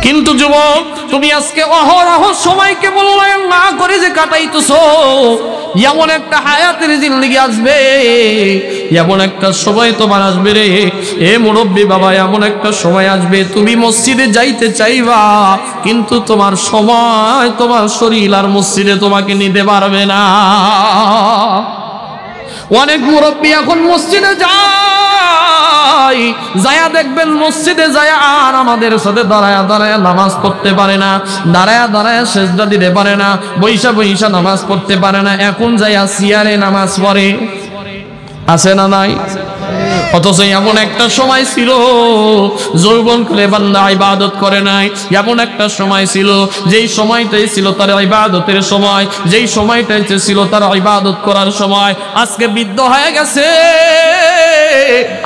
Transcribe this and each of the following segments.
কিন্তু যুবক, তুমি আজকে অহরহ সময়কে মূল্যায়ন না করে যে কাটাইতেছো, এমন একটা হায়াতের জিন্দেগি আসবে, এমন একটা সময় তোমার আসবে রে এ মুরব্বী বাবা, এমন একটা সময় আসবে তুমি মসজিদে যাইতে চাইবা, কিন্তু তোমার সময়, তোমার শরীর আর মসজিদে তোমাকে নিতে পারবে না। অনেক মুরব্বী এখন মসজিদে যায়, যায়া দেখবেন মসজিদে যায় আর আমাদের সাথে দাঁড়ায়া দাঁড়ায়া নামাজ পড়তে পারে না, দাঁড়ায়া দাঁড়ায়া সেজদা দিতে পারে না, বৈশা বৈশা নামাজ পড়তে পারে না, এখন যায়া চেয়ারে নামাজ পড়ে। আছে না নাই? অথচ এমন একটা সময় ছিল যৌবন করে বান্দা ইবাদত করে নাই, এমন একটা সময় ছিল যেই সময়টাই ছিল তার ইবাদতের সময়, যেই সময়টাই ছিল তার ইবাদত করার সময়। আজকে বৃদ্ধ হয়ে গেছে,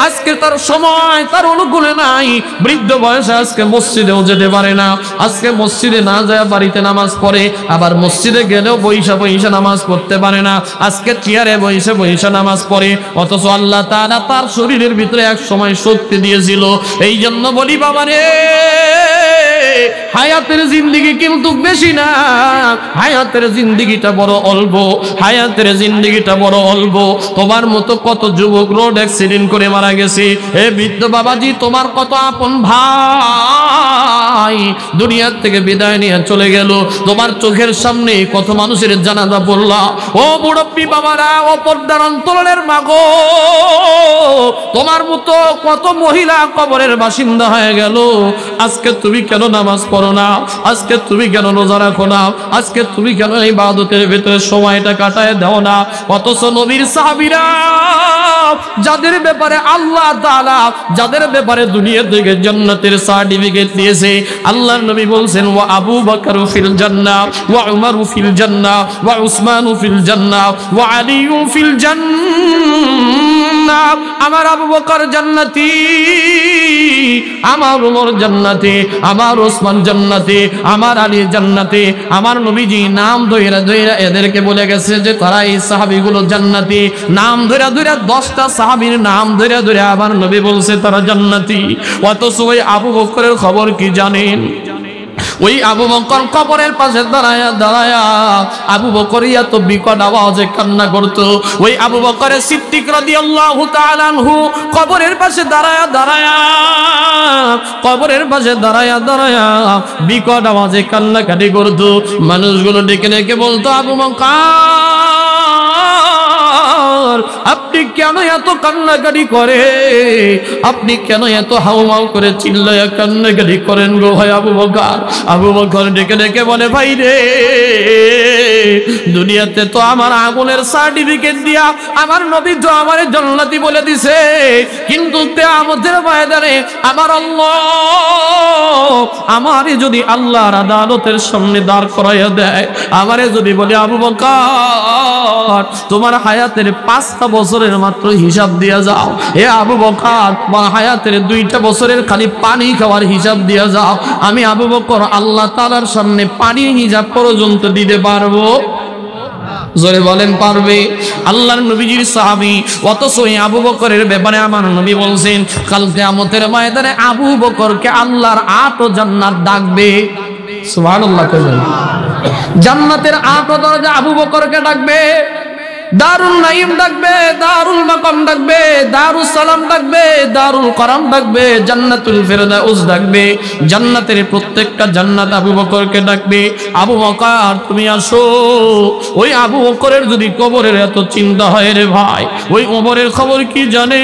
আজকে তার সময় তার অনুকূলে নাই, বৃদ্ধ বয়সে আজকে মসজিদেও যেতে পারে না, আজকে মসজিদে না যায় বাড়িতে নামাজ পড়ে, আবার মসজিদে গেলেও বৈশা বৈশা নামাজ পড়তে পারে না, আজকে চেয়ারে বৈশা বৈশা নামাজ পড়ে। অথচ আল্লাহ তাআলা তার শরীরের ভিতরে এক সময় শক্তি দিয়েছিল। এই জন্য বলি বাবারে, হায়াতের জিন্দেগি কিন্তু বেশি না, হায়াতের জিন্দেগিটা বড় অল্প, হায়াতের জিন্দেগিটা বড় অল্প। তোমার মতো কত যুবক রোড অ্যাক্সিডেন্ট করে মারা গেছে, হে বৃদ্ধ বাবাজি, তোমার কত আপন ভাই দুনিয়ার থেকে বিদায় নিয়ে চলে গেল, তোমার চোখের সামনে কত মানুষের জানাজা পড়লা। ও মুরব্বী বাবারা, ও পর্দার অন্তরের মাগো, তোমার মতো কত মহিলা কবরের বাসিন্দা হয়ে গেল। আজকে তুমি কেন নামাজ পড়ো না? আজকে তুমি কেন রোজা রাখো না? আজকে তুমি কেন ইবাদতের ভিতরে সময়টা কাটায় দাও না? অথচ নবীর সাহাবীরা, যাদের ব্যাপারে আল্লাহ তাআলা, যাদের ব্যাপারে দুনিয়া থেকে জান্নাতের সার্টিফিকেট দিয়েছে, আল্লাহর নবী বলছেন, ওয়া আবু বকর ফিল জান্নাহ, ওয়া উমর ফিল জান্নাহ, ওয়া উসমান ফিল জান্নাহ, ওয়া আলী ফিল জান্নাহ। আমার আবু বকর জান্নাতি, আমার উমর জান্নাতি, আমার ওসমান জান্নাতি, আমার আলী জান্নাতি। আমার নবীজি নাম ধইরা ধইরা এদেরকে বলে গেছে যে তারা এই সাহাবীগুলো জান্নাতি। নাম ধইরা ধইরা 10টা সাহাবীর নাম ধইরা ধইরা আমার নবী বলছে তারা জান্নাতি। অথচ ওই আবু বকরের খবর কি জানেন? ওই আবু বকর কবরের পাশে দাঁড়ায়া দাঁড়ায়া আবু বকর এত বিকট আওয়াজে কান্না করত। ওই আবু বকরের সিদ্দিক রাদিয়াল্লাহু তাআলা আনহু কবরের পাশে দাঁড়ায়া দাঁড়ায়া, কবরের পাশে দাঁড়ায়া দাঁড়ায়া বিকট আওয়াজে কান্নাকাটি করত। মানুষগুলো ডেকে ডেকে বলতো, আবু বকর, আপনি কেন এত কান্নাকাটি করে? আপনি কেন এত হাউমাউ করে চিল্লায়া কান্নাকাটি করেন গো ভাই আবু বকর? আবু বকর ডেকে ডেকে বলে, ভাই রে, দুনিয়াতে তো আমার আগুনের সার্টিফিকেট দিয়া আমার নবী তো আমার জান্নাতি বলে দিছে, কিন্তু কিয়ামতের ময়দানে আমার আল্লাহ আমারে যদি আল্লাহর আদালতের সামনে দাঁড় করাইয়া দেয়, আমারে যদি বলে, আবু বকর, তোমার হায়াতের 5টা বছরের মাত্র হিসাব দিয়া যাও, এ আবু বকর, তোমার হায়াতের 2টা বছরের খালি পানি খাওয়ার হিসাব দিয়া যাও, আমি আবু বকর আল্লাহ তাআলার সামনে পানির হিসাব পর্যন্ত দিতে পারবো? জোরে বলেন, পারবে? আল্লাহর নবীজির সাহাবী। অথচ এই আবু বকরের ব্যাপারে আমার নবী বলছেন, কাল কিয়ামতের ময়দানে আবু বকরকে আল্লাহর 8 জান্নাত ডাকবে। সুবহানাল্লাহ। জান্নাতের 8 দরজা আবু বকরকে ডাকবে। দারুল নাইম ডাকবে, দারুল মাকাম ডাকবে, দারুস সালাম ডাকবে, দারুল কারাম ডাকবে, জান্নাতুল ফেরদাউস ডাকবে। জান্নাতের প্রত্যেকটা জান্নাত আবু বকরকে ডাকবে, আবু বকর তুমি আসো। ওই আবু বকরের যদি কবরের এত চিন্তা হয় রে ভাই, ওই ওমরের খবর কি জানে?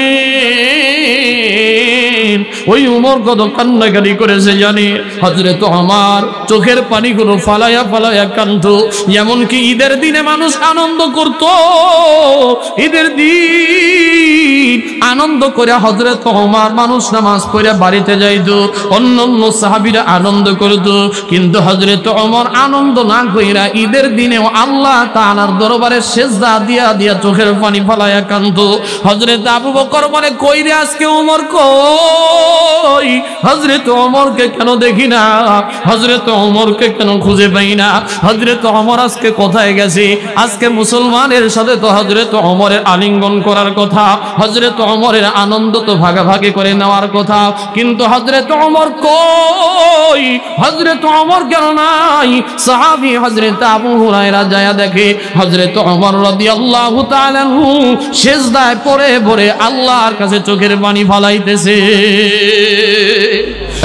ওই উমর কত কান্নাকাটি করেছে জানে? হযরত ওমর চোখের পানিগুলো ফালায়া ফালায়া কাঁদতো। এমনকি ঈদের দিনে মানুষ আনন্দ করত, ঈদের দিন আনন্দ করে হযরত ওমর মানুষ নামাজ পড়ে বাড়িতে যাইতো, অন্যান্য সাহাবীরা আনন্দ করত, কিন্তু হযরত ওমর আনন্দ না কইরা ঈদের দিনেও আল্লাহ তাআলার দরবারে সিজদা দিয়া দিয়া চোখের পানি ফালায়া কাঁদতো। হযরত আবু বকর বলে, কই রে আজকে ওমর কই? কই, হযরত ওমরকে কেন দেখি না, হযরত ওমরকে কেন খুঁজে পাই না, হযরত ওমর আজকে কোথায় গেছে? আজকে মুসলমানের সাথে তো হযরত ওমরের আলিঙ্গন করার কথা, হযরত ওমরের আনন্দ তো ভাগাভাগি করে নেওয়ার কথা, কিন্তু হযরত ওমর কই, হযরত ওমর কেন নাই? সাহাবী হযরত আবু হুরায়রা যায় দেখে হযরত ওমর রাদিয়াল্লাহু তাআলা আনহু সিজদায় পড়ে পড়ে আল্লাহর কাছে চোখের পানি ফলাইতেছে।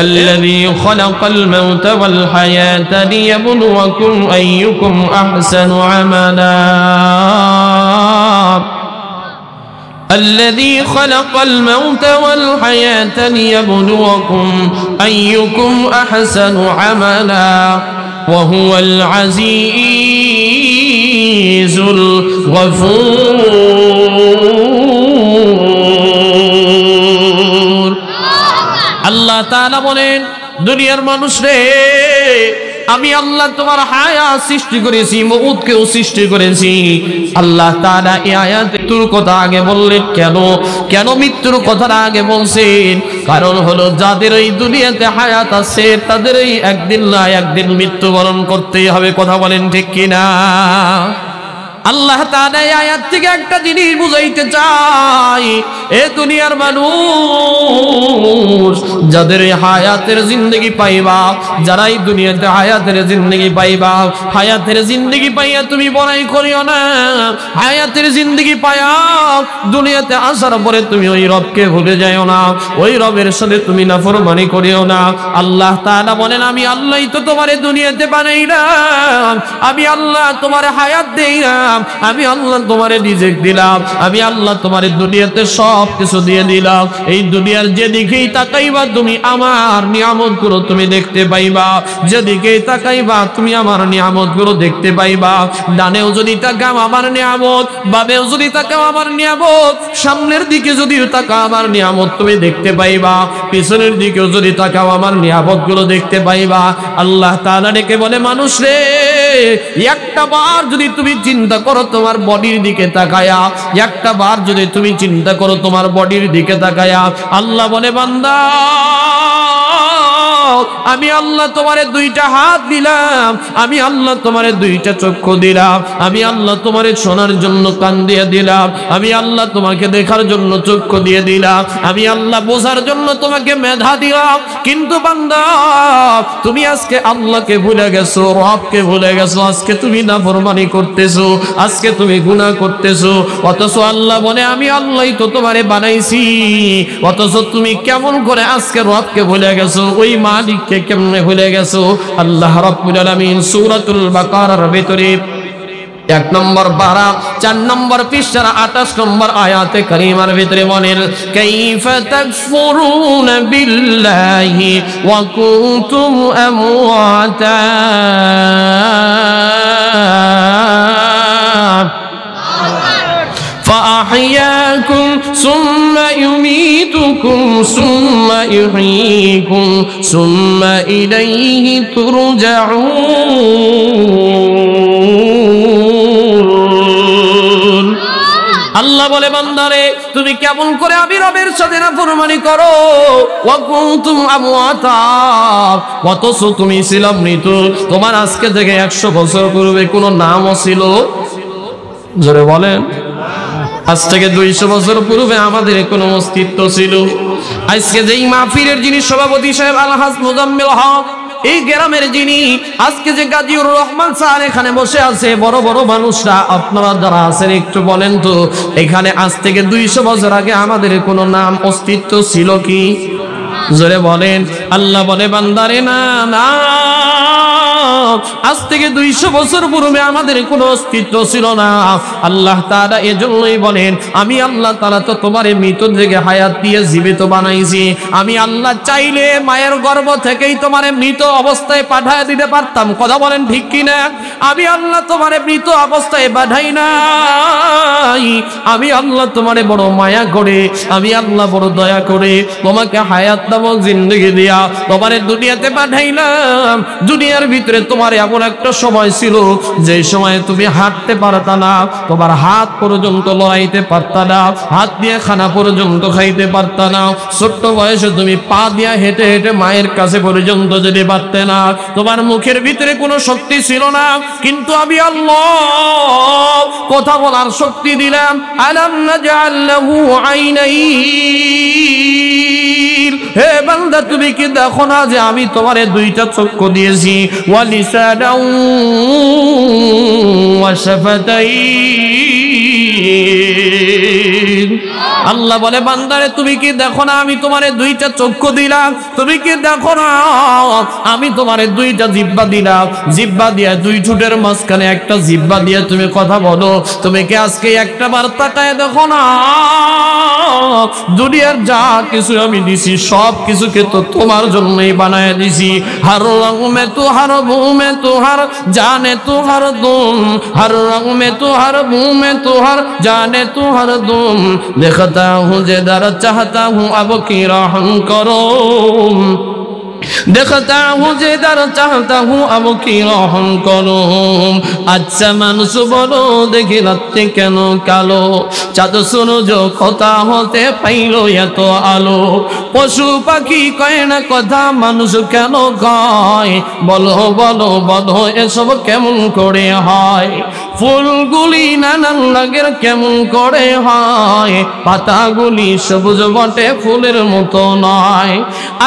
الذي خلق الموت والحياة ليبلوكم أيكم أحسن عملا الذي خلق الموت والحياة ليبلوكم أيكم أحسن عملا وهو العزيز الغفور আল্লাহ তাআলা বলেন, দুনিয়ার মানুষ রে, আমি আল্লাহ তোমার হায়াত সৃষ্টি করেছি, মউতকেও সৃষ্টি করেছি। আল্লাহ তাআলা এই আয়াতে মৃত্যুর কথা আগে বললেন কেন? কেন মৃত্যুর কথাটা আগে বলছেন? কারণ হলো যাদের এই দুনিয়াতে হায়াত আছে তাদের এই একদিন না একদিন মৃত্যুবরণ করতেই হবে। কথা বলেন ঠিক কিনা? আল্লাহ তাআলা এই আয়াত থেকে একটা জিনিস বুঝাইতে চায়, এ দুনিয়ার মানুষ যাদের এই হায়াতের জিন্দেগি পাইবা, যারা এই দুনিয়াতে হায়াতের জিন্দেগি পাইবা, হায়াতের জিন্দেগি পাইয়া তুমি বড়াই করিও না। হায়াতের জিন্দেগি পাইয়া দুনিয়াতে আসার পরে তুমি ওই রবকে ভুলে যাইও না, ওই রবের সাথে তুমি নাফরমানি করিও না। আল্লাহ তাআলা বলেন, আমি আল্লাহই তো তোমারে দুনিয়াতে বানাইলাম, আমি আল্লাহ তোমারে হায়াত দিলাম, আমি আল্লাহ তোমারে রিজিক দিলাম, আমি আল্লাহ তোমারে দুনিয়াতে সব কিছু দিয়ে দিলাম। এই দুনিয়ার যেদিকেই তাকাইবা তুমি আমার নিয়ামতগুলো তুমি দেখতে পাইবা, যেদিকেই তাকাইবা তুমি আমার নিয়ামতগুলো দেখতে পাইবা। ডানেও যদি তাকাও আমার নিয়ামত, বামেও যদি তাকাও আমার নিয়ামত, সামনের দিকে যদি তাকাও আমার নিয়ামত তুমি দেখতে পাইবা, পিছনের দিকেও যদি তাকাও আমার নিয়ামতগুলো দেখতে পাইবা। আল্লাহ তাআলা ডেকে বলে, মানুষ রে, একটা বার যদি তুমি চিন্তা করো তোমার বডির দিকে তাকায়া, একটা বার যদি তুমি চিন্তা করো তোমার বডির দিকে তাকায়া, আল্লাহ বলে, বান্দা আমি আল্লাহ তোমারে দুইটা হাত দিলাম, আমি আল্লাহ তোমারে দুইটা চক্ষু দিলাম, আমি আল্লাহ তোমারে শোনার জন্য কান দিয়ে দিলাম, আমি আল্লাহ তোমাকে দেখার জন্য চক্ষু দিয়ে দিলাম, আমি আল্লাহ বোঝার জন্য তোমাকে মেধা দিলাম। কিন্তু বান্দা তুমি আজকে আল্লাহকে ভুলে গেছো, রবকে ভুলে গেছো, আজকে তুমি নাফরমানি করতেছো, আজকে তুমি গুনাহ করতেছো। অথচ আল্লাহ বলে, আমি আল্লাহই তো তোমারে বানাইছি, অথচ তুমি কেমন করে আজকে রবকে ভুলে গেছো, ওই মালিককে কেমনে ভুলে গেছো? আল্লাহ রাব্বুল আলামিন সূরাতুল বাকারার ভিতরে 1 নম্বর পারা 4 নম্বর পৃষ্ঠার 28 নম্বর আয়াতে কারিমার ভিতরে বলেন, কাইফা তাকফুরুনা বিল্লাহি ওয়া কুনতুম আমওয়াতা فأحياكم ثم يميتكم ثم يحييكم ثم إليه ترجعون। আল্লাহ বলে, বান্দারে তুমি কেমন করে আমি রবের সাথে নাফরমানি করো, ওয়া কুনতুম আমওয়াতা, অথচ তুমি ছিলা মৃত। তোমার আজকে থেকে 100 বছর পূর্বে কোনো নামও ছিল? জোরে বলেন। আজ থেকে 200 বছর পূর্বে আমাদের কোনো অস্তিত্ব ছিল? আজকে যেই মাহফিলের যিনি সভাপতি সাহেব আলহাজ মুজাম্মিল হক, এই গ্রামের যিনি আজকে যে গাজীউর রহমান স্যার এখানে বসে আছে, বড় বড় মানুষরা আপনারা যারা আছেন একটু বলেন তো, এখানে আজ থেকে 200 বছর আগে আমাদের কোনো নাম অস্তিত্ব ছিল কি? জোরে বলেন। আল্লাহ বলে, বান্দারে না না, আজ থেকে 200 বছর পূর্বে আমাদের কোনো অস্তিত্ব ছিল না। আল্লাহ তাআলা এজন্যই বলেন, আমি আল্লাহ তাআলা তো তোমারে মৃত থেকে হায়াত দিয়ে জীবিত বানাইছি। আমি আল্লাহ চাইলে মায়ের গর্ভ থেকেই তোমারে মৃত অবস্থায় পাঠায় দিতে পারতাম। কথা বলেন ঠিক কিনা? আমি আল্লাহ তোমারে মৃত অবস্থায় পাঠাই নাই, আমি আল্লাহ তোমারে বড় মায়া করে, আমি আল্লাহ বড় দয়া করে তোমাকে হায়াত নামক জিন্দেগি দিয়া তোমারে দুনিয়াতে পাঠাইলাম। দুনিয়ার ভিতরে তোমার এমন একটা সময় ছিল যে সময় তুমি হাঁটতে পারতা না, তোমার হাত পর্যন্ত লড়াইতে পারতা না, হাত দিয়ে খানা পর্যন্ত খাইতে পারতা না, ছোট্ট বয়সে তুমি পা দিয়া হেঁটে হেঁটে মায়ের কাছে পর্যন্ত যেতে পারতে না, তোমার মুখের ভিতরে কোনো শক্তি ছিল না, কিন্তু আমি আল্লাহ কথা বলার শক্তি দিলাম। আলাম নাজআল লাহু আইনাইন, হে বান্দা তুমি কি দেখো না যে আমি তোমারে দুইটা চক্ষু দিয়েছি, ওয়া লিসানাও ওয়া শাফাতাইন। আল্লাহ বলে বান্দারে তুমি কি দেখো না আমি তোমারে দুইটা চক্ষু দিলাম, তুমি কি দেখো না আমি তোমারে দুইটা জিহ্বা দিলাম, জিহ্বা দিয়া দুই ঠোঁটের মাঝখানে একটা জিহ্বা দিয়ে তুমি কথা বলো, তুমি কি আজকে একটা বার তাকায় দেখো না দুনিয়ার যা কিছু আমি দিছি সব কিছুকে তো তোমার জন্যই বানায় দিছি। হর রং মে তু হর বু মে তু হর জানে তু হর দুম, হর রং মে তু হর বু মে তু হর জানে তু হর দুম, দেখতা হুঁ जिधर चाहता हूँ अब की रहम करो, देखता हूँ जिधर चाहता हूँ अब की रहम करो। अच्छा মানুষ বলো দেখি রাত্রি কেন কালো, চাঁদ সূরজ কথা হতে পাইলো এত আলো, পশু পাখি কয় না কথা মানুষ কেন কয়, বলো বলো বলো এসব কেমন করে হয়, ফুলগুলি নানান রঙের কেমন করে হয়, পাতাগুলি সবুজ বটে ফুলের মতো নয়।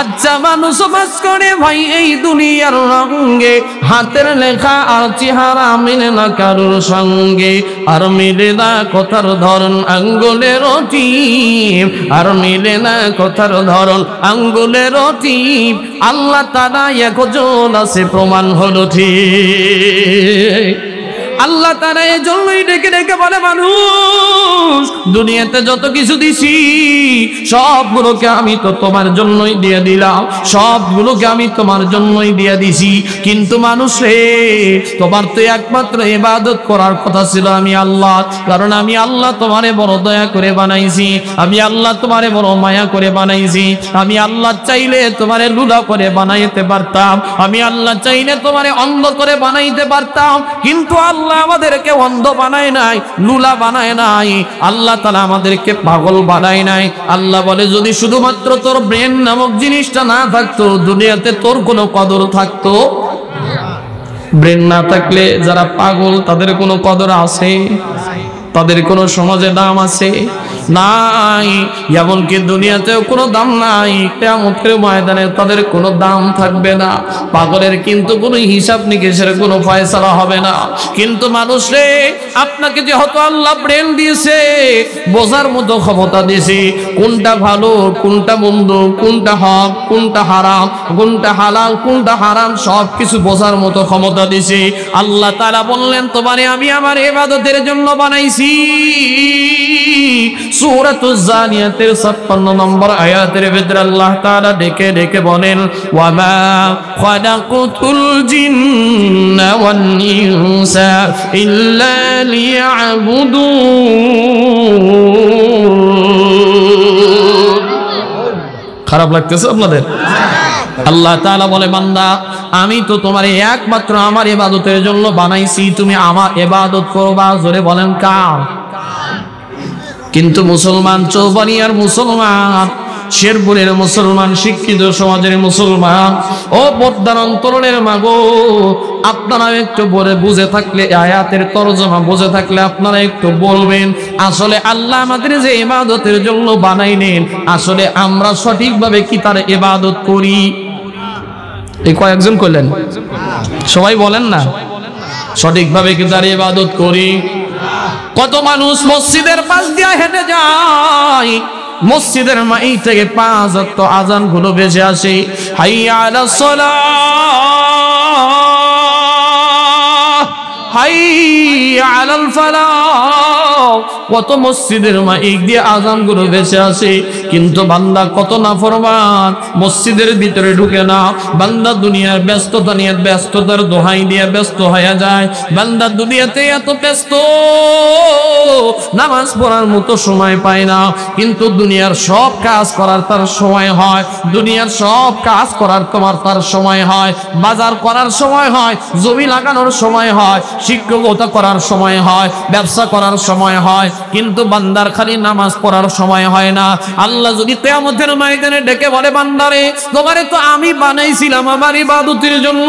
আচ্ছা মানুষ বাস করে ভাই এই দুনিয়ার রঙে, হাতের লেখা আর চেহারা মিলে না কারোর সঙ্গে, আর মিলে না কথার ধরন আঙ্গুলের টিপ, আর মিলে না কথার ধরন আঙ্গুলের টিপ, আল্লাহ তাআলা একজন আছে প্রমাণ হলো ঠিক। আল্লাহ তাআলা এই জন্যই ডেকে ডেকে বলে মানুষ দুনিয়াতে যত কিছু দিছি সবগুলোকে আমি তো তোমার জন্যই দিয়ে দিলাম, সবগুলোকে আমি তোমার জন্যই দিয়ে দিছি, কিন্তু মানুষ রে তোমার তো একমাত্র ইবাদত করার কথা ছিল আমি আল্লাহ, কারণ আমি আল্লাহ তোমারে বড় দয়া করে বানাইছি, আমি আল্লাহ তোমারে বড় মায়া করে বানাইছি, আমি আল্লাহ চাইলে তোমারে লুলা করে বানাইতে পারতাম, আমি আল্লাহ চাইলে তোমারে অন্ধ করে বানাইতে পারতাম, কিন্তু আল্লাহ আমাদেরকে অন্ধ বানায় নাই, লুলা বানায় নাই, আল্লাহ তাআলা আমাদেরকে পাগল বানায় নাই। আল্লাহ বলে যদি শুধুমাত্র তোর ব্রেন নামক জিনিসটা না থাকতো দুনিয়াতে তোর কোনো কদর থাকতো? ব্রেন না থাকলে যারা পাগল তাদের কোনো কদর আছে? তাদের কোনো সমাজে দাম আছে? নাই। এমনকি দুনিয়াতেও কোনো দাম নাই, কিয়ামতের ময়দানে তাদের কোনো দাম থাকবে না। পাগলের কিন্তু কোনো হিসাব নিকেশের কোনো ফয়সালা হবে না। কিন্তু মানুষ রে আপনাকে যেহেতু আল্লাহ ব্রেন দিয়েছে, বোঝার মতো ক্ষমতা দিয়েছে, কোনটা ভালো কোনটা মন্দ, কোনটা হক কোনটা হারাম, কোনটা হালাল কোনটা হারাম সব কিছু বোঝার মতো ক্ষমতা দিয়েছে। আল্লাহ তাআলা বললেন তোমারে আমি আমার ইবাদতের জন্য বানাইছি। সূরাতুজ জারিয়াতের 56 নম্বর আয়াতের ভিতরে আল্লাহ তাআলা ডেকে ডেকে বলেন ওয়া মা খালাকুতুল জিন্না ওয়ান ইনসা ইল্লা লিয়াবুদুন। খারাপ লাগতেছে আপনাদের? আল্লাহ তাআলা বলে বান্দা আমি তো তোমার একমাত্র আমার ইবাদতের জন্য বানাইছি, তুমি আমার ইবাদত করবা। জোরে বলেন কার? কিন্তু মুসলমান, চৌবানিয়ার মুসলমান, শেরপুরের মুসলমান, শিক্ষিত সমাজের মুসলমান, ও পর্দার অন্তরের মাগো, আপনারা একটু বলে বুঝে থাকলে আয়াতের তরজমা বুঝে থাকলে আপনারা একটু বলবেন আসলে আল্লাহ আমাদের যে ইবাদতের জন্য বানাইলেন আসলে আমরা সঠিকভাবে কি তার ইবাদত করি? এই কয়েকজন কইলেন, সবাই বলেন না সঠিকভাবে কি তার ইবাদত করি? কত মানুষ মসজিদের পাশ দিয়ে হেঁটে যায়, মসজিদের মাই থেকে 5 ওয়াক্ত আযান গুলো বেজে আসে, হাইয়া আলাস সালাহ হাইয়া আলাল ফালাহ, কত মসজিদের মাইক দিয়ে আজানগুলো ভেসে আসে, কিন্তু বান্দা কত নাফরমান, মসজিদের ভিতরে ঢুকে না। বান্দা দুনিয়ার ব্যস্ততা নিয়ে ব্যস্ততার দোহাই দিয়ে ব্যস্ত হয়ে যায়। বান্দা দুনিয়াতে এত ব্যস্ত, নামাজ পড়ার মতো সময় পায় না। কিন্তু দুনিয়ার সব কাজ করার তার সময় হয়, দুনিয়ার সব কাজ করার তার সময় হয়, বাজার করার সময় হয়, জমি লাগানোর সময় হয়, শিক্ষকতা করার সময় হয়, ব্যবসা করার সময় হয়, কিন্তু বান্দার খালি নামাজ পড়ার সময় হয় না। আল্লাহ যদি কিয়ামতের ময়দানে ডেকে বলে, বান্দারে তোমারে তো আমি বানাইছিলাম আমার ইবাদতের জন্য,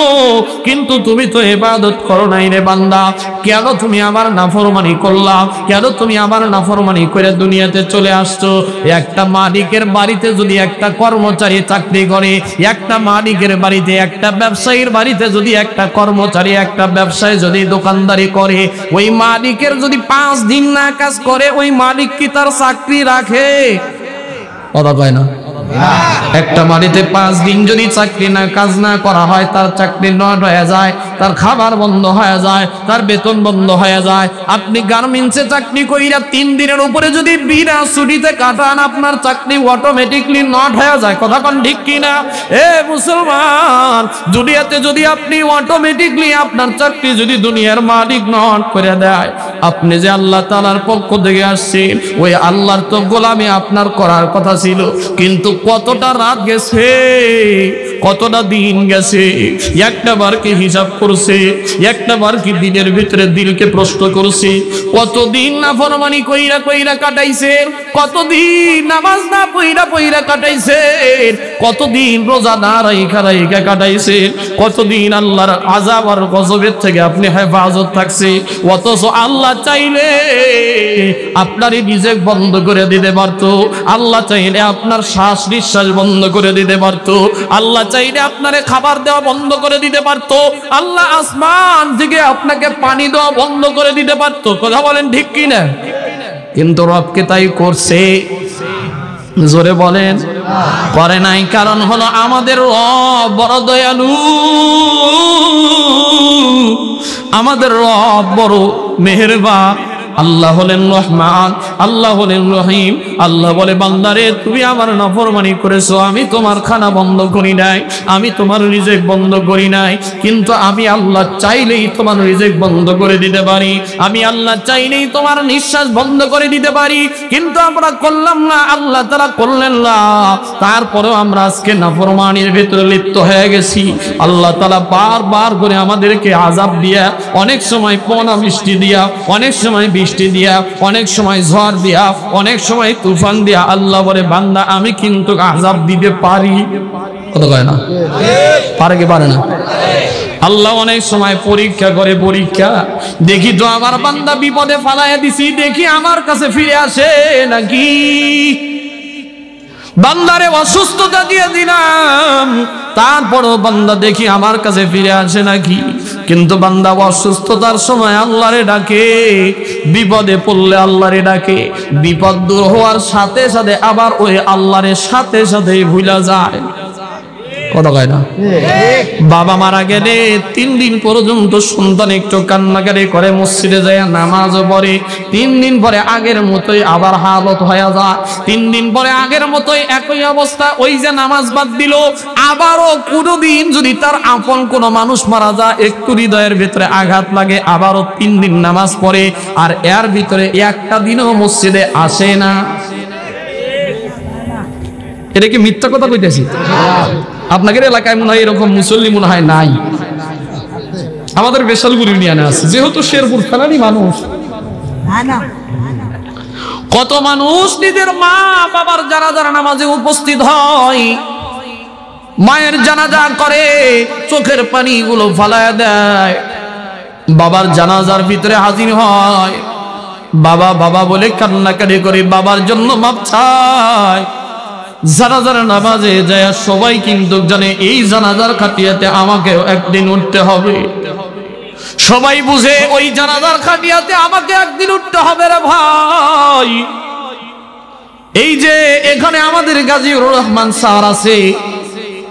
কিন্তু তুমি তো ইবাদত করো নাই রে বান্দা, কেন তুমি আমার নাফরমানি করলা, কেন তুমি আমার নাফরমানি করে দুনিয়াতে চলে আসছো? একটা মালিকের বাড়িতে যদি একটা কর্মচারী চাকরি করে, একটা মালিকের বাড়িতে, একটা ব্যবসায়ীর বাড়িতে যদি একটা কর্মচারী একটা ব্যবসায় যদি দোকানদারি করে, ওই মালিকের যদি 5 দিন না কাজ করে, ওই মালিক কি তার চাকরি রাখে? কথা কয় না। একটা বাড়িতে 5 দিন যদি চাকরি না কাজ না করা হয়, তার চাকরি নট হয়ে যায়, তার খাবার বন্ধ হয়ে যায়, তার বেতন বন্ধ হয়ে যায়। আপনি গার্মেন্টসে চাকরি কইরা 3 দিনের উপরে যদি বিনা ছুটিতে কাটান, আপনার চাকরি অটোমেটিকলি নট হয়ে যায়। কথা কোন ঠিক কিনা? এ মুসলমান, দুনিয়াতে যদি আপনি অটোমেটিকলি আপনার চাকরি যদি দুনিয়ার মালিক নট করে দেয়, আপনি যে আল্লাহ তাআলার পক্ষ থেকে আসছেন, ওই আল্লাহর তো গোলামি আপনার করার কথা ছিল, কিন্তু কতটা রাত গেছে, কতটা দিন গেছে, একটা বার কি হিসাব করছে? একটা বার কি দিনের ভিতরে দিলকে প্রশ্ন করছে? কতদিন নাফরমানি কইরা কইরা কাটাইছে, কতদিন নামাজ না পইরা কাটাইছে, কতদিন রোজা না রাইখা রাইখা কাটাইছে, কতদিন আল্লাহর আযাব আর গজবের থেকে আপনি হেফাজত থাকছে। অথচ আল্লাহ চাইলে আপনারই রিজিক বন্ধ করে দিতে পারতো, আল্লাহ চাইলে আপনার শ্বাস নিঃশ্বাস বন্ধ করে দিতে পারতো, আল্লাহ চাইলে আপনারে খাবার দেওয়া বন্ধ করে দিতে পারতো, আল্লাহ আসমান থেকে আপনাকে পানি দেওয়া বন্ধ করে দিতে পারতো। কথা বলেন ঠিক কিনা? কিন্তু রবকে তাই করছে? জোরে বলেন করে নাই। কারণ হলো আমাদের রব বড় দয়ালু, আমাদের রব বড় মেহেরবান। আল্লাহ হলেন রহমান, আল্লাহ হলেন রহিম। আল্লাহ বলে, বান্দারে তুমি আমার নাফরমানি করেছো, আমি তোমার খানা বন্ধ করি নাই, আমি তোমার রিজিক বন্ধ করি নাই, কিন্তু আমি আল্লাহ চাইলেই তোমার রিজিক বন্ধ করে দিতে পারি, আমি আল্লাহ চাইলেই তোমার নিঃশ্বাস বন্ধ করে দিতে পারি, কিন্তু আমরা করলাম না, আল্লাহ তাআলা করলেন না। তারপরেও আমরা আজকে নাফরমানির ভিতরে লিপ্ত হয়ে গেছি। আল্লাহ তাআলা বারবার করে আমাদেরকে আযাব দিয়া, অনেক সময় পোনা বৃষ্টি দিয়া, অনেক সময় বৃষ্টি দিয়া, অনেক সময় ঝড় দিয়া, অনেক সময় তুফান দিয়া, আল্লাহ বলে, বান্দা আমি কিন্তু আযাব দিতে পারি। কথা কয় না? পারে কি পারে না? আল্লাহ অনেক সময় পরীক্ষা করে, পরীক্ষা দেখি তো আমার বান্দা বিপদে ফালাইয়া দিছি, দেখি আমার কাছে ফিরে আসে নাকি। বান্দারে অসুস্থতা দিয়ে দিলাম, তারপরও বান্দা দেখি আমার কাছে ফিরে আসে নাকি। কিন্তু বান্দা অসুস্থতার সময় আল্লাহরে ডাকে, বিপদে পড়লে আল্লাহরে ডাকে, বিপদ দূর হওয়ার সাথে সাথে আবার ওই আল্লাহরে সাথে সাথে ভুলা যায়। কথা কয় না? বাবা মারা গেলে 3 দিন পর্যন্ত সন্তান একটু কান্নাকারি করে, মসজিদে যায় নামাজ পড়ে, 3 দিন পরে আগের মতোই আবার হালত হয়ে যায়, 3 দিন পরে আগের মতোই একই অবস্থা। ওই যে নামাজ বাদ দিল, আবারও কোনোদিন যদি তার আপন কোনো মানুষ মারা যায়, একটু হৃদয়ের ভিতরে আঘাত লাগে, আবারও 3 দিন নামাজ পড়ে, আর এর ভিতরে একটা দিনও মসজিদে আসে না। এটা কি মিথ্যা কথা কইতেছি? আপনাদের এলাকায় মনে হয় এরকম মুসল্লি মনে হয় নাই। আমাদের বেশালপুর ইউনিয়নে আছে, যেহেতু শেরপুর থানারই মানুষ। কত মানুষ নিজের মা বাবার জানাজার নামাজে উপস্থিত হয়, মায়ের জানাজা করে, চোখের পানিগুলো ফালায়া দেয়, বাবার জানাজার ভিতরে হাজির হয়, বাবা বাবা বলে কান্নাকাটি করে, বাবার জন্য মাপ চায়। জানাজার নামাজে যায় সবাই কিন্তু জানে এই জানাজার খাটিয়াতে আমাকে একদিন উঠতে হবে, সবাই বুঝে ওই জানাজার খাটিয়াতে আমাকে একদিন উঠতে হবে রে ভাই। এই যে এখানে আমাদের গাজীউর রহমান স্যার আছে,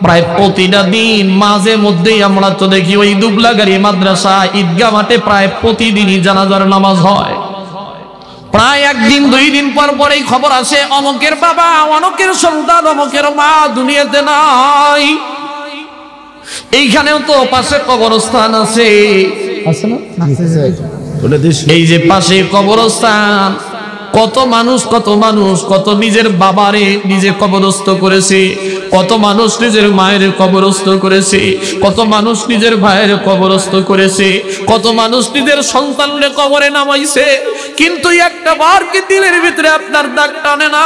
প্রায় প্রতিটা দিন মাঝে মধ্যেই আমরা তো দেখি ওই দুবলাগাড়ি মাদ্রাসা ঈদগাহ মাঠে প্রায় প্রতিদিনই জানাজার নামাজ হয়। প্রায় একদিন দুই দিন পর পরেই খবর আসে অমুকের বাবা, অমুকের সন্তান, অমুকের মা দুনিয়াতে নাই। এইখানেও তো পাশে কবরস্থান আছে, আছে না? এই যে পাশে কবরস্থান, কত মানুষ কত নিজের বাবারে নিজে কবরস্থ করেছে, কত মানুষ নিজের মায়ের কবরস্থ করেছে, কত মানুষ নিজের ভাইয়ের কবরস্থ করেছে, কত মানুষ নিজের সন্তানরে কবরে নামাইছে। কিন্তু একটা বার কি দিলের ভিতরে আপনার দাগ টানে না?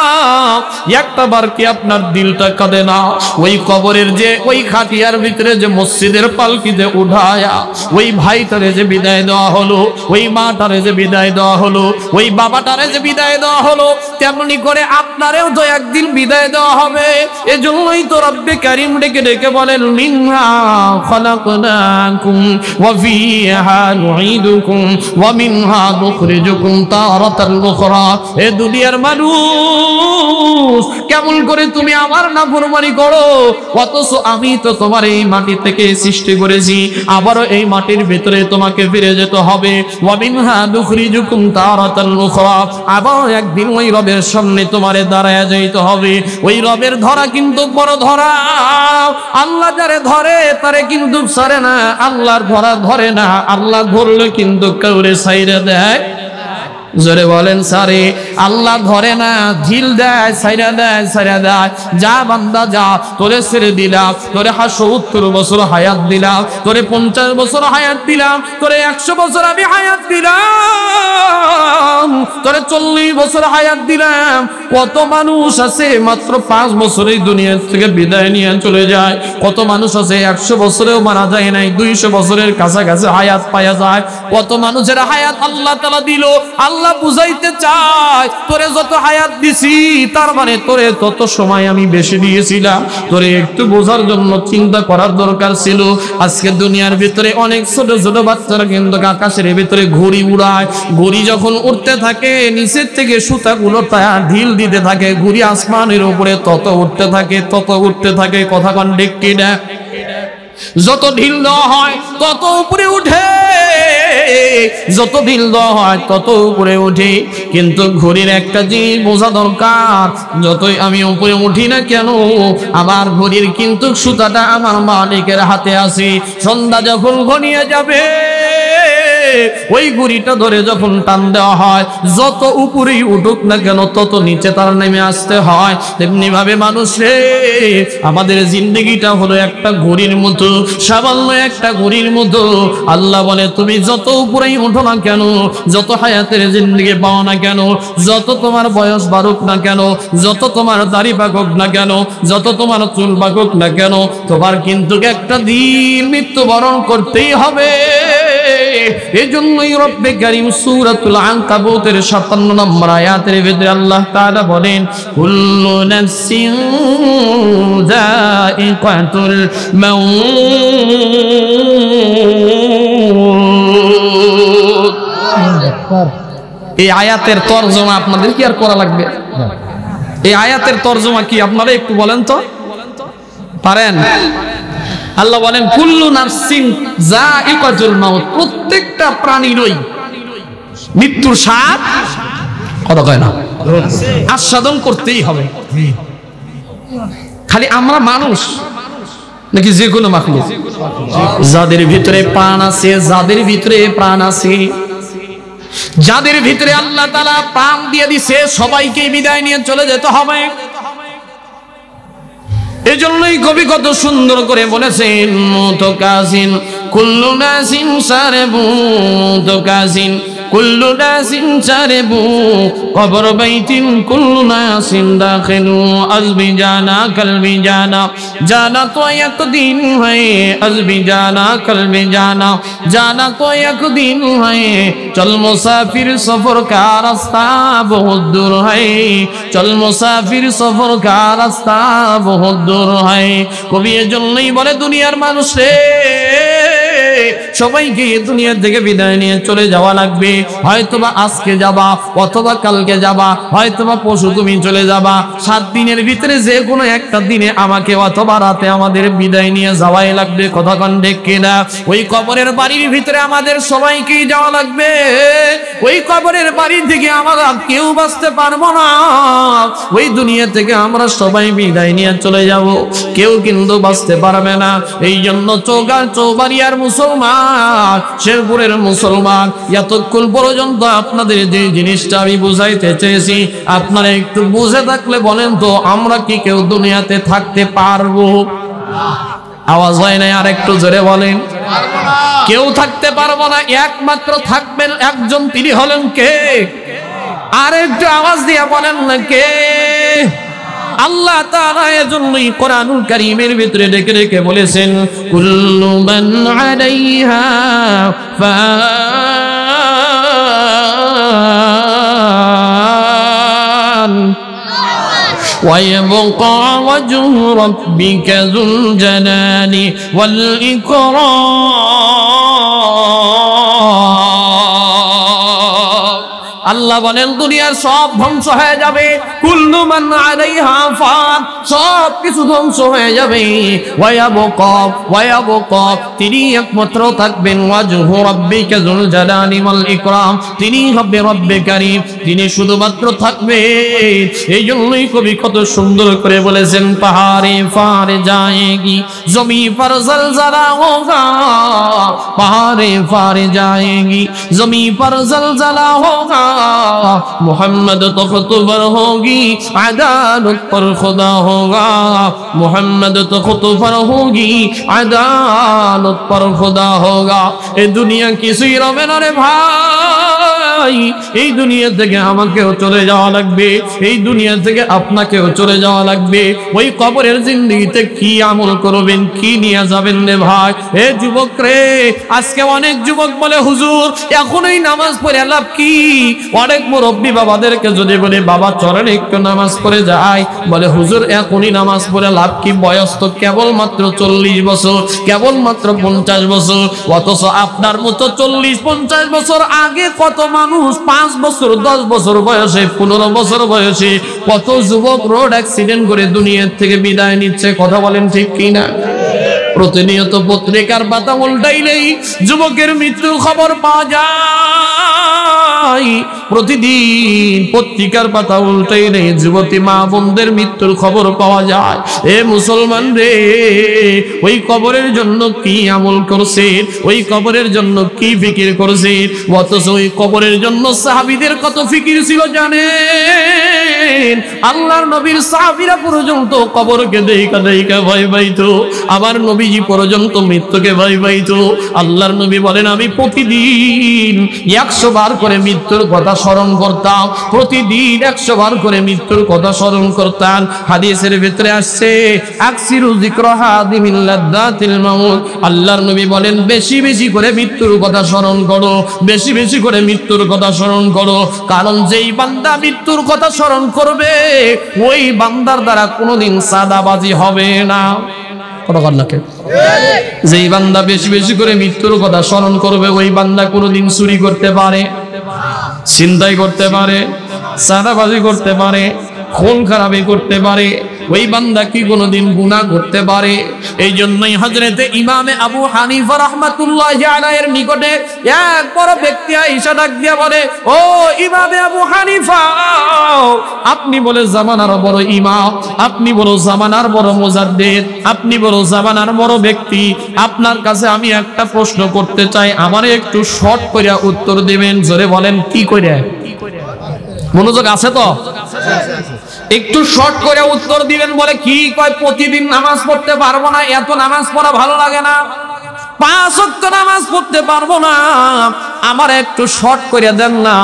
একটা বার কি আপনার দিলটা কাঁদে না? ওই কবরের যে ওই খাটিয়ার ভিতরে যে মসজিদের পালকিতে উঠায়া ওই ভাইটারে যে বিদায় দেওয়া হলো, ওই মাটারে যে বিদায় দেওয়া হলো, ওই বাবাটারে যে বিদায় দেওয়া হলো, তেমনি করে আপনারেও তো একদিন বিদায় দেওয়া হবে। এজন্যই তো রব্বে কারীম ডেকে ডেকে বলেন মিনহা খলাকনাকুম ওয়া ফিহা নুঈদুকুম ওয়া মিনহা নুখরিজুকুম তারাতান উখরা। এ দুনিয়ার মানুষ, কেমন করে তুমি আমার নাফরমানি করো, অথচ আমি তো তোমার এই মাটি থেকে সৃষ্টি করেছি, আবারও এই মাটির ভিতরে তোমাকে ফিরে যেতে হবে। ওয়া মিনহা নুখরিজুকুম তারাতান উখরা, আবার একদিন ওই রবের সামনে তোমারে দাঁড়ায় যাইতে হবে। ওই রবের ধরা কিন্তু বড় ধরা। আল্লাহ যারে ধরে তারে কিন্তু ছাড়ে না, আল্লাহর ধরা ধরে না। আল্লাহ ধরলে কিন্তু কাউরে ছাইড়া দেয়। জোরে বলেন সারে। আল্লাহ ধরে না, ঢিল দেয়, ছাইড়া দেয়, ছাইড়া দেয়। যা বান্দা যা, তোরে ছেড়ে দিলাম, তোরে 70 বছর হায়াত দিলাম, তোরে 50 বছর হায়াত দিলাম, তোরে 100 বছর আমি হায়াত দিলাম, তোরে 40 বছর হায়াত দিলাম। কত মানুষ আছে মাত্র 5 বছরেই দুনিয়া থেকে বিদায় নিয়ে চলে যায়। কত মানুষ আছে 100 বছরেও মারা যায় নাই, 200 বছরের কাছাকাছি হায়াত পাওয়া যায়। কত মানুষের হায়াত আল্লাহ তাআলা দিল। আল্লাহ বুঝাইতে চায়, তোরে যত হায়াত দিছি তার মানে তোরে তত সময় আমি বেশি দিয়েছিলাম। তোরে একটু বোঝার জন্য চিন্তা করার দরকার ছিল। আজকে দুনিয়ার ভিতরে অনেক ছোট ছোট বাচ্চারা কিন্তু আকাশের ভিতরে ঘুড়ি উড়ায়। ঘুড়ি যখন উঠতে থাকে, নিচের থেকে সুতাগুলো ঢিল দিতে থাকে, ঘুড়ি আসমানের উপরে তত উঠতে থাকে, তত উঠতে থাকে। কথা কন ঠিক কিনা? যত ঢিল দেওয়া হয় তত উপরে উঠে, যত ঢিল দেওয়া হয় তত উপরে উঠে। কিন্তু ঘড়ির একটা জিনিস বোঝা দরকার, যতই আমি উপরে উঠি না কেন, আমার ঘড়ির কিন্তু সুতাটা আমার মালিকের হাতে আছে। সন্ধ্যা যখন ঘনিয়ে যাবে, ওই ঘড়িটা ধরে যখন টান দেওয়া হয়, যত উপরেই উঠুক না কেন তত নিচে তার নেমে আসতে হয়। তেমনি ভাবে মানুষ রে, আমাদের জিন্দগিটা হলো একটা ঘড়ির মতো, সামান্য একটা ঘড়ির মতো। আল্লাহ বলে তুমি যত উপরেই উঠো না কেন, যত হায়াতের জিন্দগি পাও না কেন, যত তোমার বয়স বাড়ুক না কেন, যত তোমার দাড়ি পাকুক না কেন, যত তোমার চুল পাকুক না কেন, তোমার কিন্তু একটা দিন মৃত্যুবরণ করতেই হবে। এজন্যই রব্বে কারীম সূরাতুল আনকাবুতের 57 নম্বর আয়াতের ভিতরে আল্লাহ তাআলা বলেন কুল্লু নাফসিন যায়িকাতুল মাউত। এই আয়াতের তরজমা আপনাদের কি আর করা লাগবে? এই আয়াতের তরজমা কি আপনারা একটু বলেন তো, পারেন? আল্লাহ বলেন কুল্লু নাফসিন যায়িকাতুল মাউত, প্রত্যেকটা প্রাণীরই মৃত্যুর স্বাদ কথা কয় না, আস্বাদন করতেই হবে। খালি আমরা মানুষ নাকি যে কোনো মাখলুক? যাদের ভিতরে প্রাণ আছে, যাদের ভিতরে প্রাণ আছে, যাদের ভিতরে আল্লাহ তাআলা প্রাণ দিয়ে দিছে, সবাইকে বিদায় নিয়ে চলে যেতে হবে। এজন্যই কবি কত সুন্দর করে বলেছেন মুতকাসিন কুল্লু নাসিন সারবু মুতকাসিন কুল্লু নাসিন সারবু কবর বাইতিন কুল্লু নাসিন দাখিলু আজবি জানা কলবি জানা জানা তো একদিন হয় আজবি জানা কলবি জানা জানা তো একদিন হয় চল মুসাফির সফর কা রাস্তা বহুত দূর হয় চল মুসাফির সফর কা রাস্তা বহুত দূর হয়। কবি এজন্যই বলে দুনিয়ার মানুষ রে, সবাইকে এই দুনিয়া থেকে বিদায় নিয়ে চলে যাওয়া লাগবে। হয়তোবা আজকে যাবা, অথবা কালকে যাবা, হয়তোবা পরশু তুমি চলে যাবা। 7 দিনের ভিতরে যে কোনো একটা দিনে আমাকে অথবা রাতে আমাদের বিদায় নিয়ে যাওয়াই লাগবে। কথা কোন ঠিক কিনা? ওই কবরের বাড়ির ভিতরে আমাদের সবাইকেই যাওয়া লাগবে। ওই কবরের বাড়ি থেকে আমরা কেউ বাঁচতে পারবো না। ওই দুনিয়া থেকে আমরা সবাই বিদায় নিয়ে চলে যাব, কেউ কিন্তু বাঁচতে পারবে না। এই জন্য চৌবাড়িয়ার মুসলমান, শেরপুরের মুসলমান, এতক্ষণ পর্যন্ত আপনাদের যে জিনিসটা আমি বুঝাইতে চেয়েছি আপনারা একটু বুঝে থাকলে বলেন তো, আমরা কি কেউ দুনিয়াতে থাকতে পারবো? আওয়াজ হয় না, আর একটু জোরে বলেন। কেউ থাকতে পারবো না, একমাত্র থাকবেন একজন, তিনি হলেন কে? আর একটু আওয়াজ দিয়ে বলেন না কে? আল্লাহ তাআলা এজন্যই কোরআনুল কারীমের ভিতরে ডেকে ডেকে বলেছেন, কুল্লু মান আলাইহা ফান ويبقى وجه ربك ذو الجلال والإكرام। আল্লাহ বলেন দুনিয়ার সব ধ্বংস হয়ে যাবে, কুল্লু মান আলাইহা ফান, সব কিছু ধ্বংস হয়ে যাবে। ওয়ায়াবকা, তিনি একমাত্র থাকবেন, ওয়াজহু রাব্বিকা যুল জালালি ওয়াল ইকরাম, তিনি হবে রব্বে কারীম, তিনি শুধুমাত্র থাকবেন। এই জন্যই কবি কত সুন্দর করে বলেছেন, পাহাড়ে ফারে যায়েগি জমি পর জলজলা হোগা, পাহাড়ে ফারে যায়েগি জমি পর জলজলা হোগা, मोहम्मद तो खुतबर होगी अदालत पर खुदा होगा, मोहम्मद तो खुतबर होगी अदालत पर खुदा होगा। ये दुनिया किसी रবে না রে ভাই, এই দুনিয়া থেকে আমাকেও চলে যাওয়া লাগবে, এই দুনিয়া থেকে আপনাকেও চলে যাওয়া লাগবে। ওই কবরের জিন্দেগিতে কি আমল করবেন, কি নিয়ে যাবেন রে ভাই? এ যুবক রে, আজকে অনেক যুবক বলে হুজুর এখনই নামাজ পড়ে লাভ কি? অনেক মুরব্বী বাবাদেরকে যদি বলে বাবা চলেন একটু নামাজ পড়ে যাই, বলে হুজুর এখনই নামাজ পড়ে লাভ কি? বয়স তো কেবলমাত্র 40 বছর, কেবলমাত্র 50 বছর। অথচ আপনার মতো 40-50 বছর আগে কত মানুষ 5 বছর 10 বছর বয়সে 15 বছর বয়সে কত যুবক রোড অ্যাক্সিডেন্ট করে দুনিয়া থেকে বিদায় নিচ্ছে। কথা বলেন ঠিক কিনা? প্রতিনিয়ত পত্রিকার পাতা উল্টাইলেই যুবকের মৃত্যুর খবর পাওয়া যায়, প্রতিদিন পত্রিকার পাতা উল্টাইলেই যুবতী মা বোনদের মৃত্যুর খবর পাওয়া যায়। এ মুসলমান রে, ওই কবরের জন্য কি আমল করছে, ওই কবরের জন্য কি ফিকির করছে? অথচ ওই কবরের জন্য সাহাবীদের কত ফিকির ছিল জানেন? আল্লাহর নবীর সাহাবীরা পর্যন্ত কবরকে দেখা দেখা ভয় পাইতো, আমার নবীজি পর্যন্ত মৃত্যুকে ভয় পাইতো। আল্লাহর নবী বলেন আমি প্রতিদিন 100 বার করে মৃত্যুর কথা স্মরণ করতাম, প্রতিদিন 100 বার করে মৃত্যুর কথা স্মরণ করতাম। হাদিসের ভিতরে আসছে আকসিরু যিকরা হাদিমিল লাদ্দাতিল মাউত, আল্লাহর নবী বলেন বেশি বেশি করে মৃত্যুর কথা স্মরণ করো, বেশি বেশি করে মৃত্যুর কথা স্মরণ করো। কারণ যেই বান্দা মৃত্যুর কথা স্মরণ করবে ওই বান্দার দ্বারা কোনোদিন সাদাবাজি হবে না। যেই বান্দা বেশি বেশি করে মৃত্যুর কথা স্মরণ করবে ওই বান্দা কোনোদিন চুরি করতে পারে, ছিনতাই করতে পারে, সাদাবাজি করতে পারে, খুন খারাপি করতে পারে, ওই বান্দা কি কোনোদিন গুনাহ করতে পারে? এই জন্যই হযরতে ইমামে আবু হানিফা রাহমাতুল্লাহি আলাইহির নিকটে এক বড় ব্যক্তি আয়েশা ডাক দিয়া বলে, ও ইমামে আবু হানিফা, আপনি বলে জামানার বড় ইমাম, আপনি বড় জামানার বড় মুজাদ্দিদ, আপনি বড় জামানার বড় ব্যক্তি, আপনার কাছে আমি একটা প্রশ্ন করতে চাই, আমারে একটু শর্ট করে উত্তর দিবেন। জোরে বলেন কি করে? মনোযোগ আছে তো? একটু শর্ট করে উত্তর দিবেন। বলে কি কয়? প্রতিদিন নামাজ পড়তে পারবো না, এত নামাজ পড়া ভালো লাগে না, 5 ওয়াক্ত নামাজ পড়তে পারবো না, আমার একটু শর্ট করে দেন না,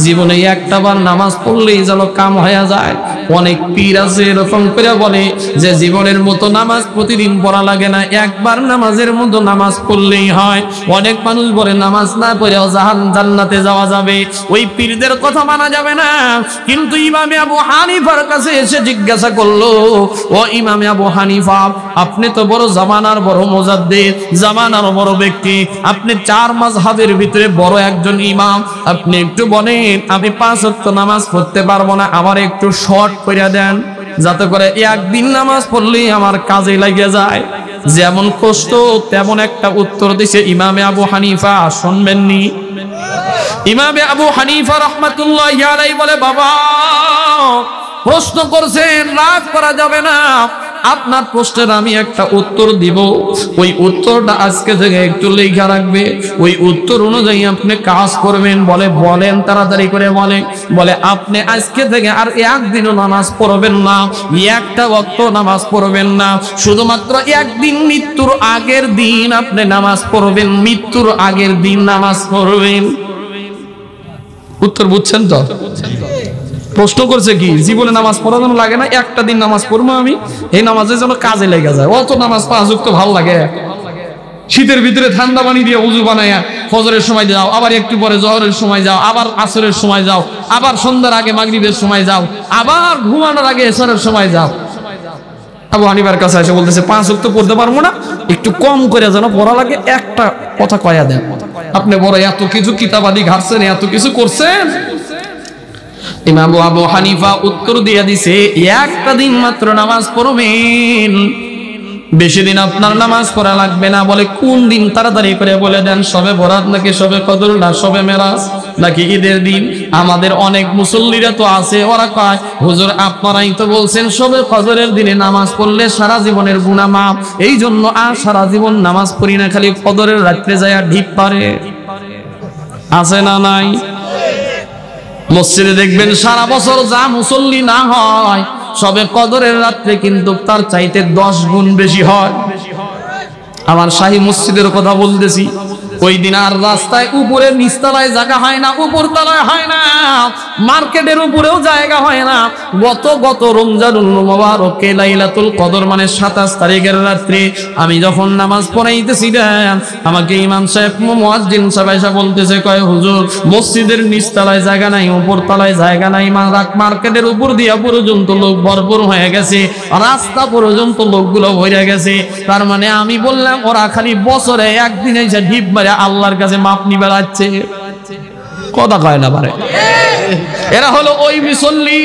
জীবনে একটা বার নামাজ পড়লেই যেন কাম হয়ে যায়। অনেক পীর আছে এরকম করে বলে যে জীবনের মতো নামাজ প্রতিদিন পড়া লাগে না, একবার নামাজের মতো নামাজ পড়লেই হয়। অনেক মানুষ বলে নামাজ না পড়েও জান্নাতে যাওয়া যাবে, ওই পীরদের কথা মানা যাবে না। কিন্তু ইমামে আবু হানিফার কাছে এসে জিজ্ঞাসা করলো, ও ইমামে আবু হানিফা, আপনি তো বড় জামানার বড় মুজাদ্দিদ, জামানার বড় ব্যক্তি, আপনি আপনি 4 মাযহাবের ভিতরে বড় একজন ইমাম, আপনি একটু বলেন আমি 5 ওয়াক্ত নামাজ পড়তে পারবো না, আমার একটু শর্ট করে দেন, যাতে করে একদিন নামাজ পড়লেই আমার কাজে লাগে যায়। যেমন কষ্ট তেমন একটা উত্তর দিছে ইমামে আবু হানিফা, শুনবেননি? ইমামে আবু হানিফা রাহমাতুল্লাহি আলাইহি বলে, বাবা প্রশ্ন করছেন, রাগ করা যাবে না, আপনার প্রশ্নের আমি একটা উত্তর দিব, ওই উত্তরটা আজকে থেকে একটু লেখা রাখবে, ওই উত্তর অনুযায়ী আপনি কাজ করবেন। বলে বলেন, তাড়াতাড়ি করে বলে আপনি আজকে থেকে আর একদিনও নামাজ পড়বেন না, একটা ওয়াক্ত নামাজ পড়বেন না, শুধুমাত্র একদিন মৃত্যুর আগের দিন আপনি নামাজ পড়বেন, মৃত্যুর আগের দিন নামাজ পড়বেন। উত্তর বুঝছেন তো? প্রশ্ন করছে কি, জীবনে নামাজ পড়ানো লাগে না, একটা দিন নামাজ পড়বো আমি, এই নামাজের জন্য কাজে লেগে যায়। অত নামাজ 5 ওয়াক্ত ভালো লাগে, শীতের ভিতরে ঠান্ডা পানি দিয়ে উযু বানায়া ফজরের সময় যাও, আবার একটু পরে জোহরের সময় যাও, আবার আসরের সময় যাও, আবার সন্ধ্যার আগে মাগরিবের সময় যাও, আবার ঘুমানোর আগে এশারের সময় যাও। আবু হানিফার কাছে এসে বলতেছে 5 ওয়াক্ত পড়তে পারবো না, একটু কম করে যেন পড়া লাগে, একটা কথা কয়া দেন। আপনি বড় এত কিছু কিতাবাদি ঘাটছেন, এত কিছু করছেন। ইমাম আবু হানিফা উত্তর দিয়ে দিছে, একটা দিন মাত্র নামাজ পড়বেন, বেশি দিন আপনার নামাজ পড়া লাগবে না। বলে কোন দিন? তাড়াতাড়ি করে বলে দেন। শবে বরাত নাকি শবে কদর না শবে মেরাজ নাকি ঈদের দিন? আমাদের অনেক মুসল্লিরা তো আছে, ওরা কয় হুজুর আপনারাই তো বলছেন শবে কদরের দিনে নামাজ পড়লে সারা জীবনের গুনাহ মাফ, এই জন্য আর সারা জীবন নামাজ পড়ি না, খালি কদরের রাত্রে যায় ঢিপ পারে। আছে না নাই? মসজিদে দেখবেন সারা বছর যা মুসল্লি না হয়, সবে কদরের রাত্রে কিন্তু তার চাইতে 10 গুণ বেশি হয়। আমার শাহী মসজিদের কথা বলতেছি, ওই দিন আর রাস্তায় উপরে নিচতলায় জায়গা হয় না, উপর তলায় হয় না, মার্কেটের উপরেও জায়গা হয় না। গত রমজানুল মুবারকে লাইলাতুল কদর মানে 27 তারিখের রাত্রে আমি যখন নামাজ পড়াইতেছিলাম, আমাকে ইমাম সাহেব মুয়াজ্জিন সাহেব এসে বলতেছে, কয় হুজুর মসজিদের নিচতলায় জায়গা নাই, উপর তলায় জায়গা নাই, মার্কেটের উপর দিয়া পর্যন্ত লোক ভরপুর হয়ে গেছে, রাস্তা পর্যন্ত লোকগুলো ভরে গেছে। তার মানে আমি বললাম ওরা খালি বছরে একদিন এসে ঢিপ মারে আল্লাহর কাছে মাপ নিয়ে বেড়াচ্ছে। কথা কয় না পারে। এরা হলো ওই মুসল্লি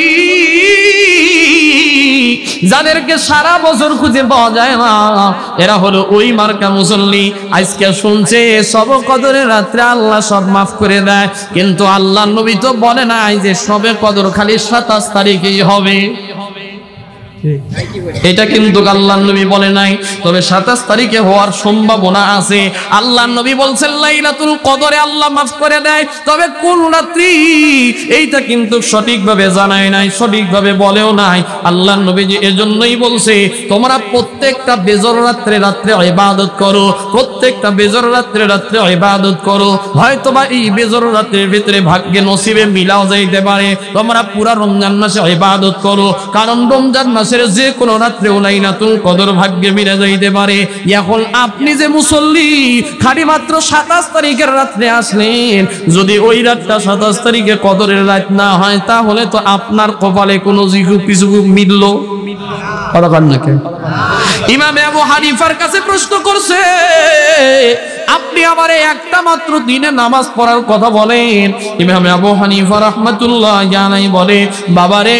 যাদেরকে সারা বছর খুঁজে পাওয়া যায় না, এরা হলো ওই মার্কা মুসল্লি। আজকে শুনছে সব কদরের রাত্রে আল্লাহ সব মাফ করে দেয়, কিন্তু আল্লাহ নবী তো বলে নাই যে সবে কদর খালি 27 তারিখেই হবে। এটা কিন্তু আল্লাহর নবী বলে নাই, তবে 27 তারিখে হওয়ার সম্ভাবনা আছে। আল্লাহর নবী বলছেন লাইলাতুল কদরে আল্লাহ মাফ করে দেয়, তবে কোন রাত্রি এইটা কিন্তু সঠিকভাবে জানায় নাই, সঠিকভাবে বলেও নাই। আল্লাহর নবী যে এজন্যই বলছে তোমরা প্রত্যেকটা বেজর রাত্রে ইবাদত করো, প্রত্যেকটা বেজর রাত্রে ইবাদত করো। হয়তোবা এই বেজর রাত্রের ভিতরে ভাগ্যে নসিবে মিলাও যাইতে পারে, তোমরা পুরা রমজান মাসে ইবাদত করো, কারণ রমজান মাসের যে কোনো রাত্রে লাইলাতুল কদর ভাগ্যে মিলে যাইতে পারে। এখন আপনি যে মুসল্লি খালি মাত্র 27 তারিখের রাত্রে আসলেন, যদি ওই রাতটা 27 তারিখে কদরের রাত না হয়, তাহলে তো আপনার কপালে কোনো কিছু মিলল নাকি? ইমাম আবু হানিফার কাছে প্রশ্ন করছে, আপনি আমারে একটা মাত্র দিনে নামাজ পড়ার কথা বলেন। ইমাম আবু হানিফা রাহমাতুল্লাহি আলাইহি বলে, বাবারে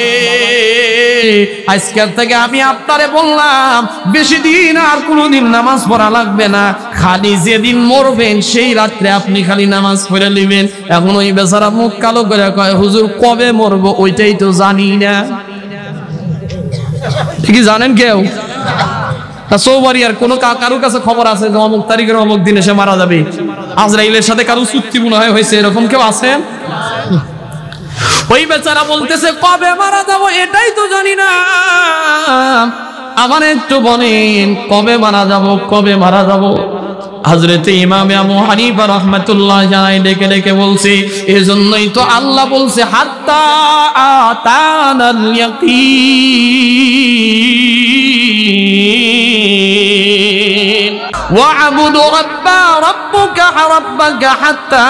আজকের থেকে আমি আপনারে বললাম বেশি দিন আর কোনোদিন নামাজ পড়া লাগবে না, খালি যেদিন মরবেন সেই রাত্রে আপনি খালি নামাজ পড়ে নেবেন। এখন ওই বেচারা মুখ কালো করে কয়, হুজুর কবে মরবো ওইটাই তো জানি না। ঠিকই জানেন কেউ? চৌবাড়িয়ার কোন কারোর কাছে খবর আছে যে অমুক তারিখের অমুক দিনে সে মারা যাবে? আজরাইলের সাথে কারো চুক্তি মনে হয় হয়েছে, এরকম কেউ আছেন? ওই বেচারা বলতেছে কবে মারা যাব এটাই তো জানি না, আমার একটু বলেন কবে মারা যাব, কবে মারা যাব। হযরতে ইমাম আবু হানিফা রাহমাতুল্লাহি আলাইহি ডেকে ডেকে বলছে, এজন্যই তো আল্লাহ বলছে হাত্তা আতানাল ইয়াকিন। ওয়া'বুদু রাব্বাকা হাত্তা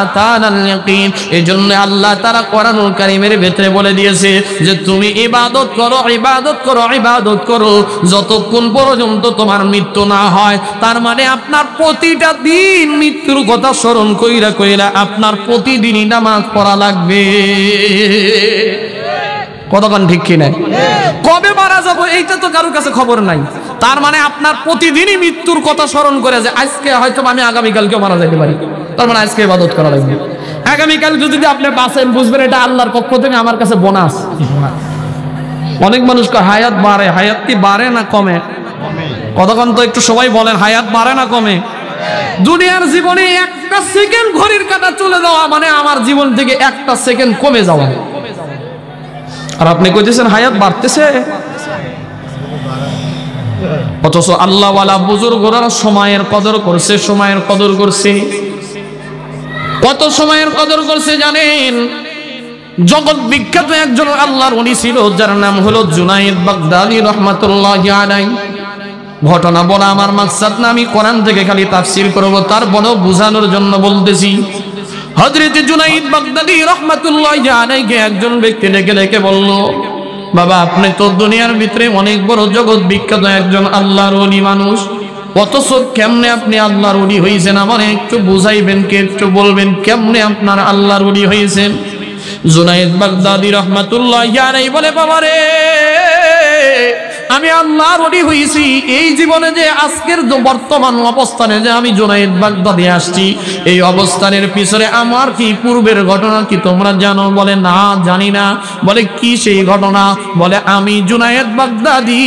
আতানাল ইয়াকিন। এজন্য আল্লাহ তাআলা কোরআনুল কারীমের ভিতরে বলে দিয়েছে যে তুমি ইবাদত করো, ইবাদত করো, ইবাদত করো যতক্ষণ পর্যন্ত তোমার মৃত্যু না হয়। তার মানে আপনার প্রতিটা দিন মৃত্যুর কথা স্মরণ কইরা কইরা আপনার প্রতিদিনই নামাজ পড়া লাগবে। কতক্ষণ ঠিক কি নাই? কবে মারা যাব এইটা তো কারোর কাছে খবর নাই। তার মানে আপনার প্রতিদিনই মৃত্যুর কথা স্মরণ করে যে আজকে হয়তো আমি আগামীকালকেও মারা যেতে পারি, তার মানে আজকে ইবাদত করা লাগবে। আগামীকাল যদি আপনি বাঁচেন বুঝবেন এটা আল্লাহর পক্ষ থেকে আমার কাছে বোনাস। অনেক মানুষ কয় হায়াত বাড়ে, হায়াত কি বাড়ে না কমে? কতক্ষণ তো একটু সবাই বলেন হায়াত বাড়ে না কমে? দুনিয়ার জীবনে একটা সেকেন্ড ঘড়ির কাঁটা চলে যাওয়া মানে আমার জীবন থেকে একটা সেকেন্ড কমে যাওয়া। আর আপনি কইতেছেন হায়াত বাড়তেছে, অথচ আল্লাহওয়ালা বুজুর্গরা সময়ের কদর করছে, সময়ের কদর করছে। কত সময়ের কদর করছে জানেন? জগৎ বিখ্যাত একজন আল্লাহর ওলি ছিল যার নাম হলো জুনায়েদ বাগদাদী রাহমাতুল্লাহি আলাইহি। ঘটনা বলা আমার মাকসাদ না, আমি কোরআন থেকে খালি তাফসীর করব, তার বড় বোঝানোর জন্য বলতেছি। হযরত জুনায়েদ বাগদাদী রাহমাতুল্লাহি আলাইহি একজন ব্যক্তি ডেকে বলল, বাবা আপনি তো দুনিয়ার ভিতরে অনেক বড় জগৎ বিখ্যাত একজন আল্লাহর ওলি মানুষ, অথচ কেমনে আপনি আল্লাহর ওলি হয়েছেন? আমার একটু বুঝাইবেন, কে একটু বলবেন কেমনে আপনার আল্লাহর ওলি হয়েছেন? জুনায়েদ বাগদাদী রাহমাতুল্লাহি আলাইহি বলে, বাবা রে আমি আল্লাহর ওলি হইছি এই জীবনে যে আজকের বর্তমান অবস্থানে যে আমি জুনায়েদ বাগদাদী আসছি, এই অবস্থানের পিছনে আমার কি পূর্বের ঘটনা কি তোমরা জানো? বলে না জানি না। বলে কি সেই ঘটনা? বলে আমি জুনায়েদ বাগদাদী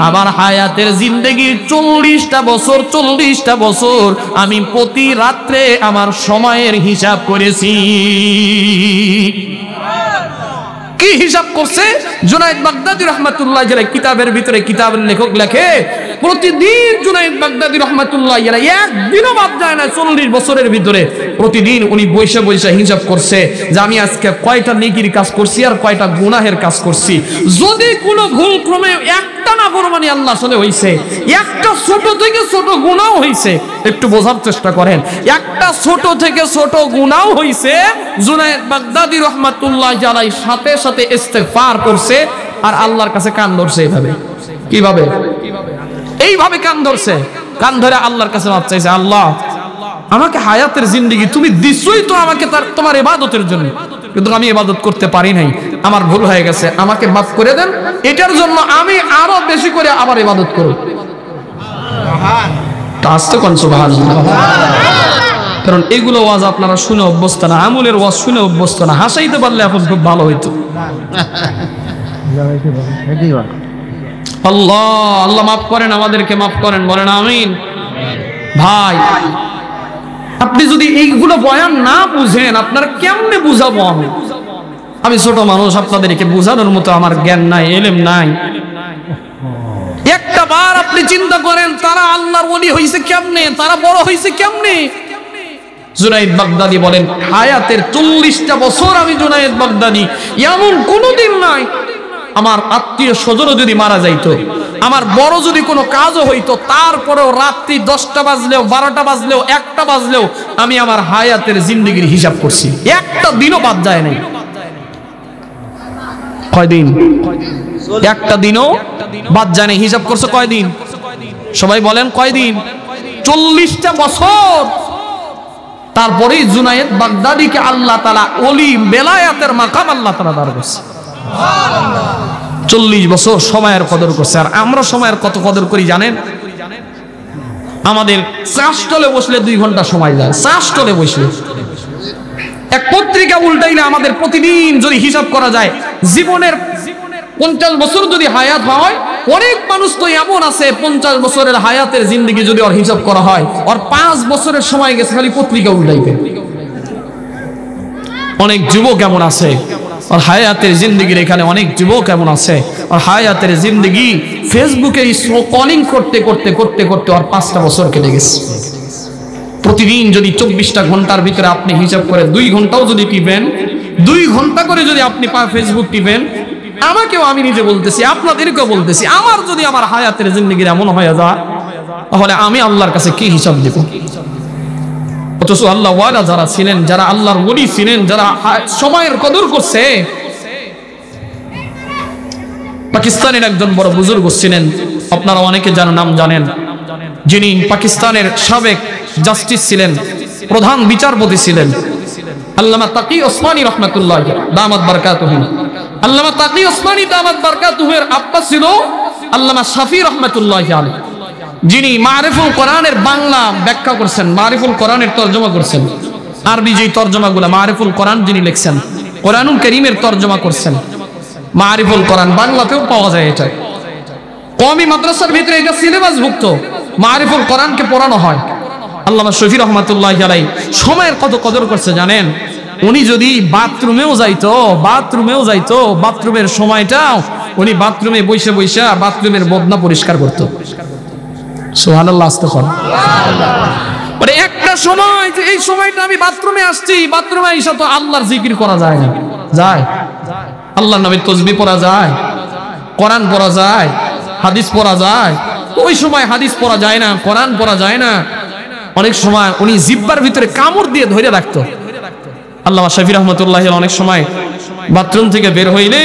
আমার হায়াতের জিন্দেগির 40টা বছর আমি প্রতি রাত্রে আমার সময়ের হিসাব করেছি। কি হিসাব করছে জুনায়েদ বাগদাদী রাহমাতুল্লাহি আলাইহি? কিতাবের ভিতরে কিতাবের লেখক লেখে প্রতিদিন জুনায়েদ বাগদাদী রাহমাতুল্লাহি আলাইহি একদিনও বাদ যায় না 40 বছরের ভিতরে প্রতিদিন উনি বৈশা বৈশা হিসাব করছে যে আমি আজকে কয়টা নেকির কাজ করছি আর কয়টা গুনাহের কাজ করছি। যদি কোনো ভুল ক্রমে একটা নাফরমানি আল্লাহ সাথে হইছে, একটা ছোট থেকে ছোট গুনাহ হইছে, একটু বোঝার চেষ্টা করেন, একটা ছোট থেকে ছোট গুনাহ হইছে, জুনায়েদ বাগদাদী রাহমাতুল্লাহি আলাইহি সাথে সাথে ইস্তেগফার করছে আর আল্লাহর কাছে কান ধরছে। এইভাবে কিভাবে? এইভাবে কান ধরছে, কান ধরে আল্লাহর কাছে মাপ চাইছে, আল্লাহ আমাকে হায়াতের জিন্দেগি তুমি দিছই তো আমাকে তোমার ইবাদতের জন্য, কিন্তু আমি ইবাদত করতে পারি নাই, আমার ভুল হয়ে গেছে, আমাকে মাফ করে দেন, এটার জন্য আমি আরো বেশি করে আবার ইবাদত করব। আস্তে কোন সুবহানাল্লাহ। কারণ এগুলো ওয়াজ আপনারা শুনে অভ্যস্ত না, আমলের ওয়াজ শুনে অভ্যস্ত না। হাসাইতে পারলে এখন খুব ভালো হইতো। আল্লাহ আল্লাহ মাফ করেন, আমাদেরকে মাফ করেন, বলেন আমিন। ভাই আপনি যদি এইগুলো বয়ান না বুঝেন আপনারা কেমনে বুঝাবো? আমি ছোট মানুষ, আপনাদেরকে বুঝানোর মতো আমার জ্ঞান নাই, ইলম নাই। একটা বার আপনি চিন্তা করেন তারা আল্লাহর ওলি হইছে কেমনে, তারা বড় হইছে কেমনে? জুনায়েদ বাগদাদী বলেন হায়াতের 40টা বছর আমি জুনায়েদ বাগদাদী এমন কোনোদিন নাই আমার আত্মীয় স্বজনও যদি মারা যাইতো, আমার বড় যদি কোনো কাজও হইতো, তারপরেও রাত্রি 10টা বাজলেও 12টা বাজলেও 1টা বাজলেও আমি আমার হায়াতের জিন্দেগির হিসাব করছি, একটা দিনও বাদ যায় নাই। কয়দিন? একটা দিনও বাদ যায় নাই। হিসাব করছে কয়দিন? সবাই বলেন কয়দিন? 40টা বছর। তারপরেই জুনায়েদ বাগদাদীকে আল্লাহ তাআলা ওলি বেলায়াতের মাকাম আল্লাহ তাআলা দান করছে। 40 বছর সময়ের কদর করছে। আর আমরা সময়ের কত কদর করি জানেন? আমাদের চা স্টলে বসলে 2 ঘন্টা সময় যায়। চা স্টলে বসলে এক পত্রিকা উল্টাইলে আমাদের প্রতিদিন যদি হিসাব করা যায় জীবনের 50 বছর যদি হায়াত হয়, অনেক মানুষ তো এমন আছে 50 বছরের হায়াতের জিন্দেগি যদি ওর হিসাব করা হয় ওর 5 বছরের সময় গেছে খালি পত্রিকা উল্টাইতে। অনেক যুবক এমন আছে और হায়াতের জিন্দেগির এখানে অনেক যুবক এমন আছে और হায়াতের জিন্দেগি ফেসবুকে স্ক্রলিং করতে করতে করতে করতে আর 5টা বছর কেটে গেছে। প্রতিদিন যদি 24টা ঘন্টার ভিতরে আপনি হিসাব করে 2 ঘন্টাও যদি টিপেন, 2 ঘন্টা করে যদি আপনি ফেসবুক টিপেন, আমাকেও আমি নিজে বলতেছি আপনাদেরকেও বলতেছি, আমার যদি আমার হায়াতের জিন্দেগির এমন হয়ে যায় তাহলে আমি আল্লাহর কাছে কি হিসাব দেব? অথচ আল্লাহ ওয়ালা যারা ছিলেন, যারা আল্লাহর ওলি ছিলেন, যারা সময়ের কদর করছে, পাকিস্তানের একজন বড় বুজুর্গ ছিলেন, আপনারা অনেকে যার নাম জানেন, যিনি পাকিস্তানের সাবেক জাস্টিস ছিলেন, প্রধান বিচারপতি ছিলেন, আল্লামা তাকি ওসমানী রহমাতুল্লাহ দামাত বারকাতুহু। আল্লামা তাকি ওসমানী দামাত বারকাতুহু এর আব্বা ছিল আল্লামা শাফি রহমাতুল্লাহ আলাইহি, যিনি মারিফুল কোরআনের বাংলা ব্যাখ্যা করছেন, মারিফুল কোরআনের তরজমা করছেন, আরবি যে তরজমাগুলো মারিফুল কোরআন যিনি লিখছেন, কোরআনুল কারীমের তরজমা করছেন। মারিফুল কোরআন বাংলাতেও পাওয়া যায়, এটা কওমি মাদ্রাসার ভিতরে এটা সিলেবাসভুক্ত, মারিফুল কোরআনকে পড়ানো হয়। আল্লামা শফি রহমাতুল্লাহ আলাইহি সময়ের কত কদর করছে জানেন? উনি যদি বাথরুমেও যাইতো, বাথরুমের সময়টাও উনি বাথরুমে বসে বসে বাথরুমের বদনা পরিষ্কার করতো। সুবহানাল্লাহ, মানে একটা সময় যে এই সময়টা আমি বাথরুমে আসছি, বাথরুমে এসে তো আল্লাহর জিকির করা যায় না, যায় আল্লাহর নামে তাসবিহ পড়া যায়, কোরআন পড়া যায়, হাদিস পড়া যায়। ওই সময় হাদিস পড়া যায় না, কোরআন পড়া যায় না। অনেক সময় উনি জিহ্বার ভিতরে কামড় দিয়ে ধরে রাখতো। আল্লামা শফি রহমাতুল্লাহ অনেক সময় বাথরুম থেকে বের হইলে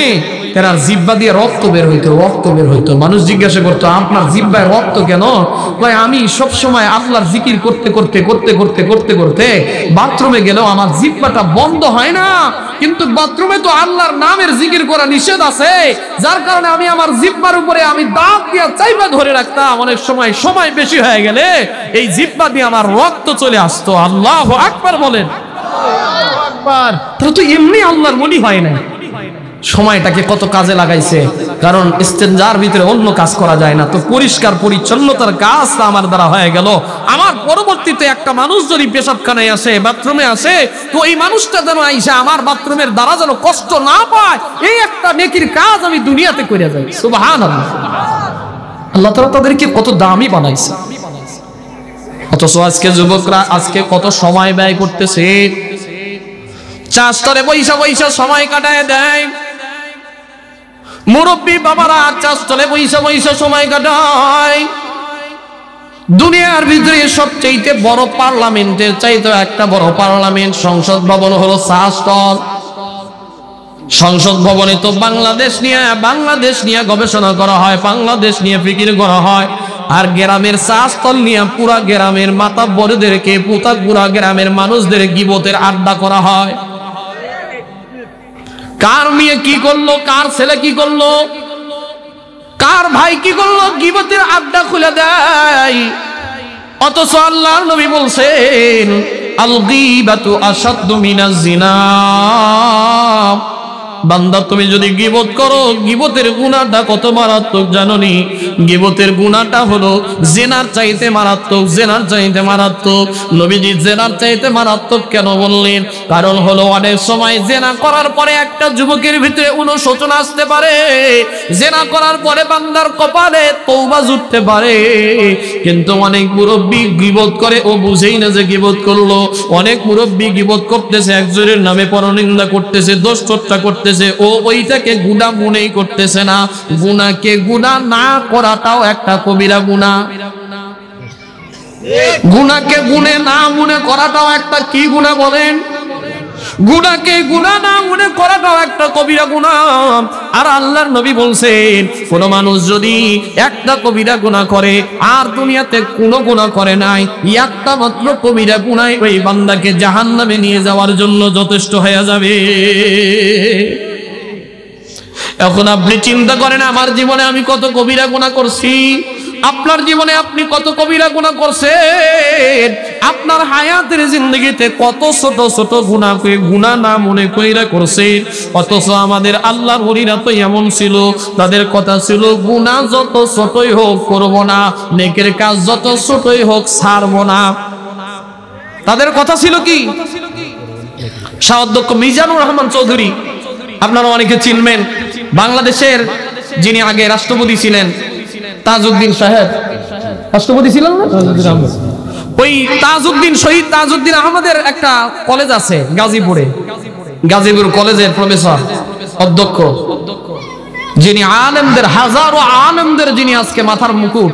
এরা জিহ্বা দিয়ে রক্ত বের হইতো। মানুষ জিজ্ঞাসা করতো, আপনার জিহ্বায় রক্ত কেন? আমি সব সময় আল্লাহর জিকির করতে বাথরুমে গেলেও আমার জিহ্বাটা বন্ধ হয় না, কিন্তু বাথরুমে তো আল্লাহর নামের জিকির করা নিষেধ আছে, যার কারণে আমি আমার জিহ্বার উপরে আমি দাঁত দিয়ে চাইবা ধরে রাখতাম। অনেক সময় বেশি হয়ে গেলে এই জিহ্বা দিয়ে আমার রক্ত চলে আসতো। আল্লাহু আকবার বলেন। তাহলে তো এমনি আল্লাহর মনি হয় না, সময়টাকে কত কাজে লাগাইছে। কারণ ইস্তেনজার ভিতরে অন্য কাজ করা যায় না, তো পরিষ্কার পরিচ্ছন্নতার কাজটা আমার দ্বারা হয়ে গেল। আমার পরবর্তীতে একটা মানুষ যদি পেশাবখানায় আসে, বাথরুমে আসে, তো এই মানুষটা যেন আইসা আমার বাথরুমের দ্বারা যেন কষ্ট না পায়, এই একটা নেকির কাজ আমি দুনিয়াতে করে যাই। সুবহানাল্লাহ। আল্লাহ তাআলা তাদেরকে কত দামি বানাইছে। অথচ আজকে যুবকরা আজকে কত সময় ব্যয় করতেছে, চাষতলে বৈশা সময় কাটায় দেয়। মুরব্বী বাবারা চাষতলে বৈশা সময় কাটায়। দুনিয়ার ভিতরে সবচেয়ে বড় পার্লামেন্টের চাইতে একটা বড় পার্লামেন্ট, সংসদ ভবন হলো চাষতল। সংসদ ভবনে তো বাংলাদেশ নিয়ে গবেষণা করা হয়, বাংলাদেশ নিয়ে ফিকির করা হয়। আর গ্রামের চাষতল নিয়ে পুরা গ্রামের মাতাব্বরদেরকে, পুরা গ্রামের মানুষদের গীবতের আড্ডা করা হয়। কার মেয়ে কি করলো, কার ছেলে কি করলো, কার ভাই কি করলো, গীবতের আড্ডা খুলে দেয়। অথচ আল্লাহর নবী বলছেন, আল গীবাতু আশাদ্দু মিনাজ জিনা। বান্দা তুমি যদি গীবত করো, গীবতের গুনাহটা কত মারাত্মক জানোনি? গীবতের গুনাহটা হলো জিনার চাইতে মারাত্মক। নবীজি জিনার চাইতে মারাত্মক কেন বললেন? কারণ হলো অনেক সময় জিনা করার পরে একটা যুবকের ভিতরে অনুশোচন আসতে পারে, জিনা করার পরে বান্দার কপালে তওবা জুটতে পারে, কিন্তু অনেক মুরব্বি গীবত করে, ও বুঝেই না যে গীবত করলো। অনেক মুরব্বি গীবত করতেছে, একজনের নামে পরনিন্দা করতেছে, দোষ চর্চা করতেছে, ও ওইটাকে গুনাহ মনেই করতেছে না। গুনাহকে গুনাহ না করাটাও একটা কবিরা গুনাহ। গুনাহকে গুনাহ না মনে করাটাও একটা কি গুনাহ বলেন? গুনাহকে গুনাহ না মনে করাটাও একটা কবিরা গুনাহ। আর আল্লাহর নবী বলছেন, কোন মানুষ যদি একটা কবিরা গুনাহ করে আর দুনিয়াতে কোনো গুনাহ করে নাই, একটা মাত্র কবিরা গুনাহ ওই বান্দাকে জাহান্নামে নিয়ে যাওয়ার জন্য যথেষ্ট হয়ে যাবে। এখন আপনি চিন্তা করেন, আমার জীবনে আমি কত কবিরা গুনাহ করছি, আপনার জীবনে আপনি কত কবিরা গুনাহ করছেন, আপনার হায়াতের জিন্দেগিতে কত ছোট ছোট গুনাহ না মনে কইরা করছেন। অথচ আমাদের আল্লাহর ওলিরা তো এমন ছিল, তাদের কথা ছিল গুনাহ যত ছোটই হোক করব না, নেকের কাজ যত ছোটই হোক ছাড়ব না। তাদের কথা ছিল কি? শাহাদত মিজানুর রহমান চৌধুরী, আপনারা অনেকে চিনবেন, বাংলাদেশের যিনি আগে রাষ্ট্রপতি ছিলেন, তাজউদ্দিন সাহেব রাষ্ট্রপতি ছিলেন না? ওই তাজউদ্দিন, শহীদ তাজউদ্দিন আহমদের একটা কলেজ আছে গাজীপুরে, গাজীপুর কলেজের প্রফেসর অধ্যক্ষ, যিনি আলেমদের, হাজারো আলেমদের যিনি আজকে মাথার মুকুট,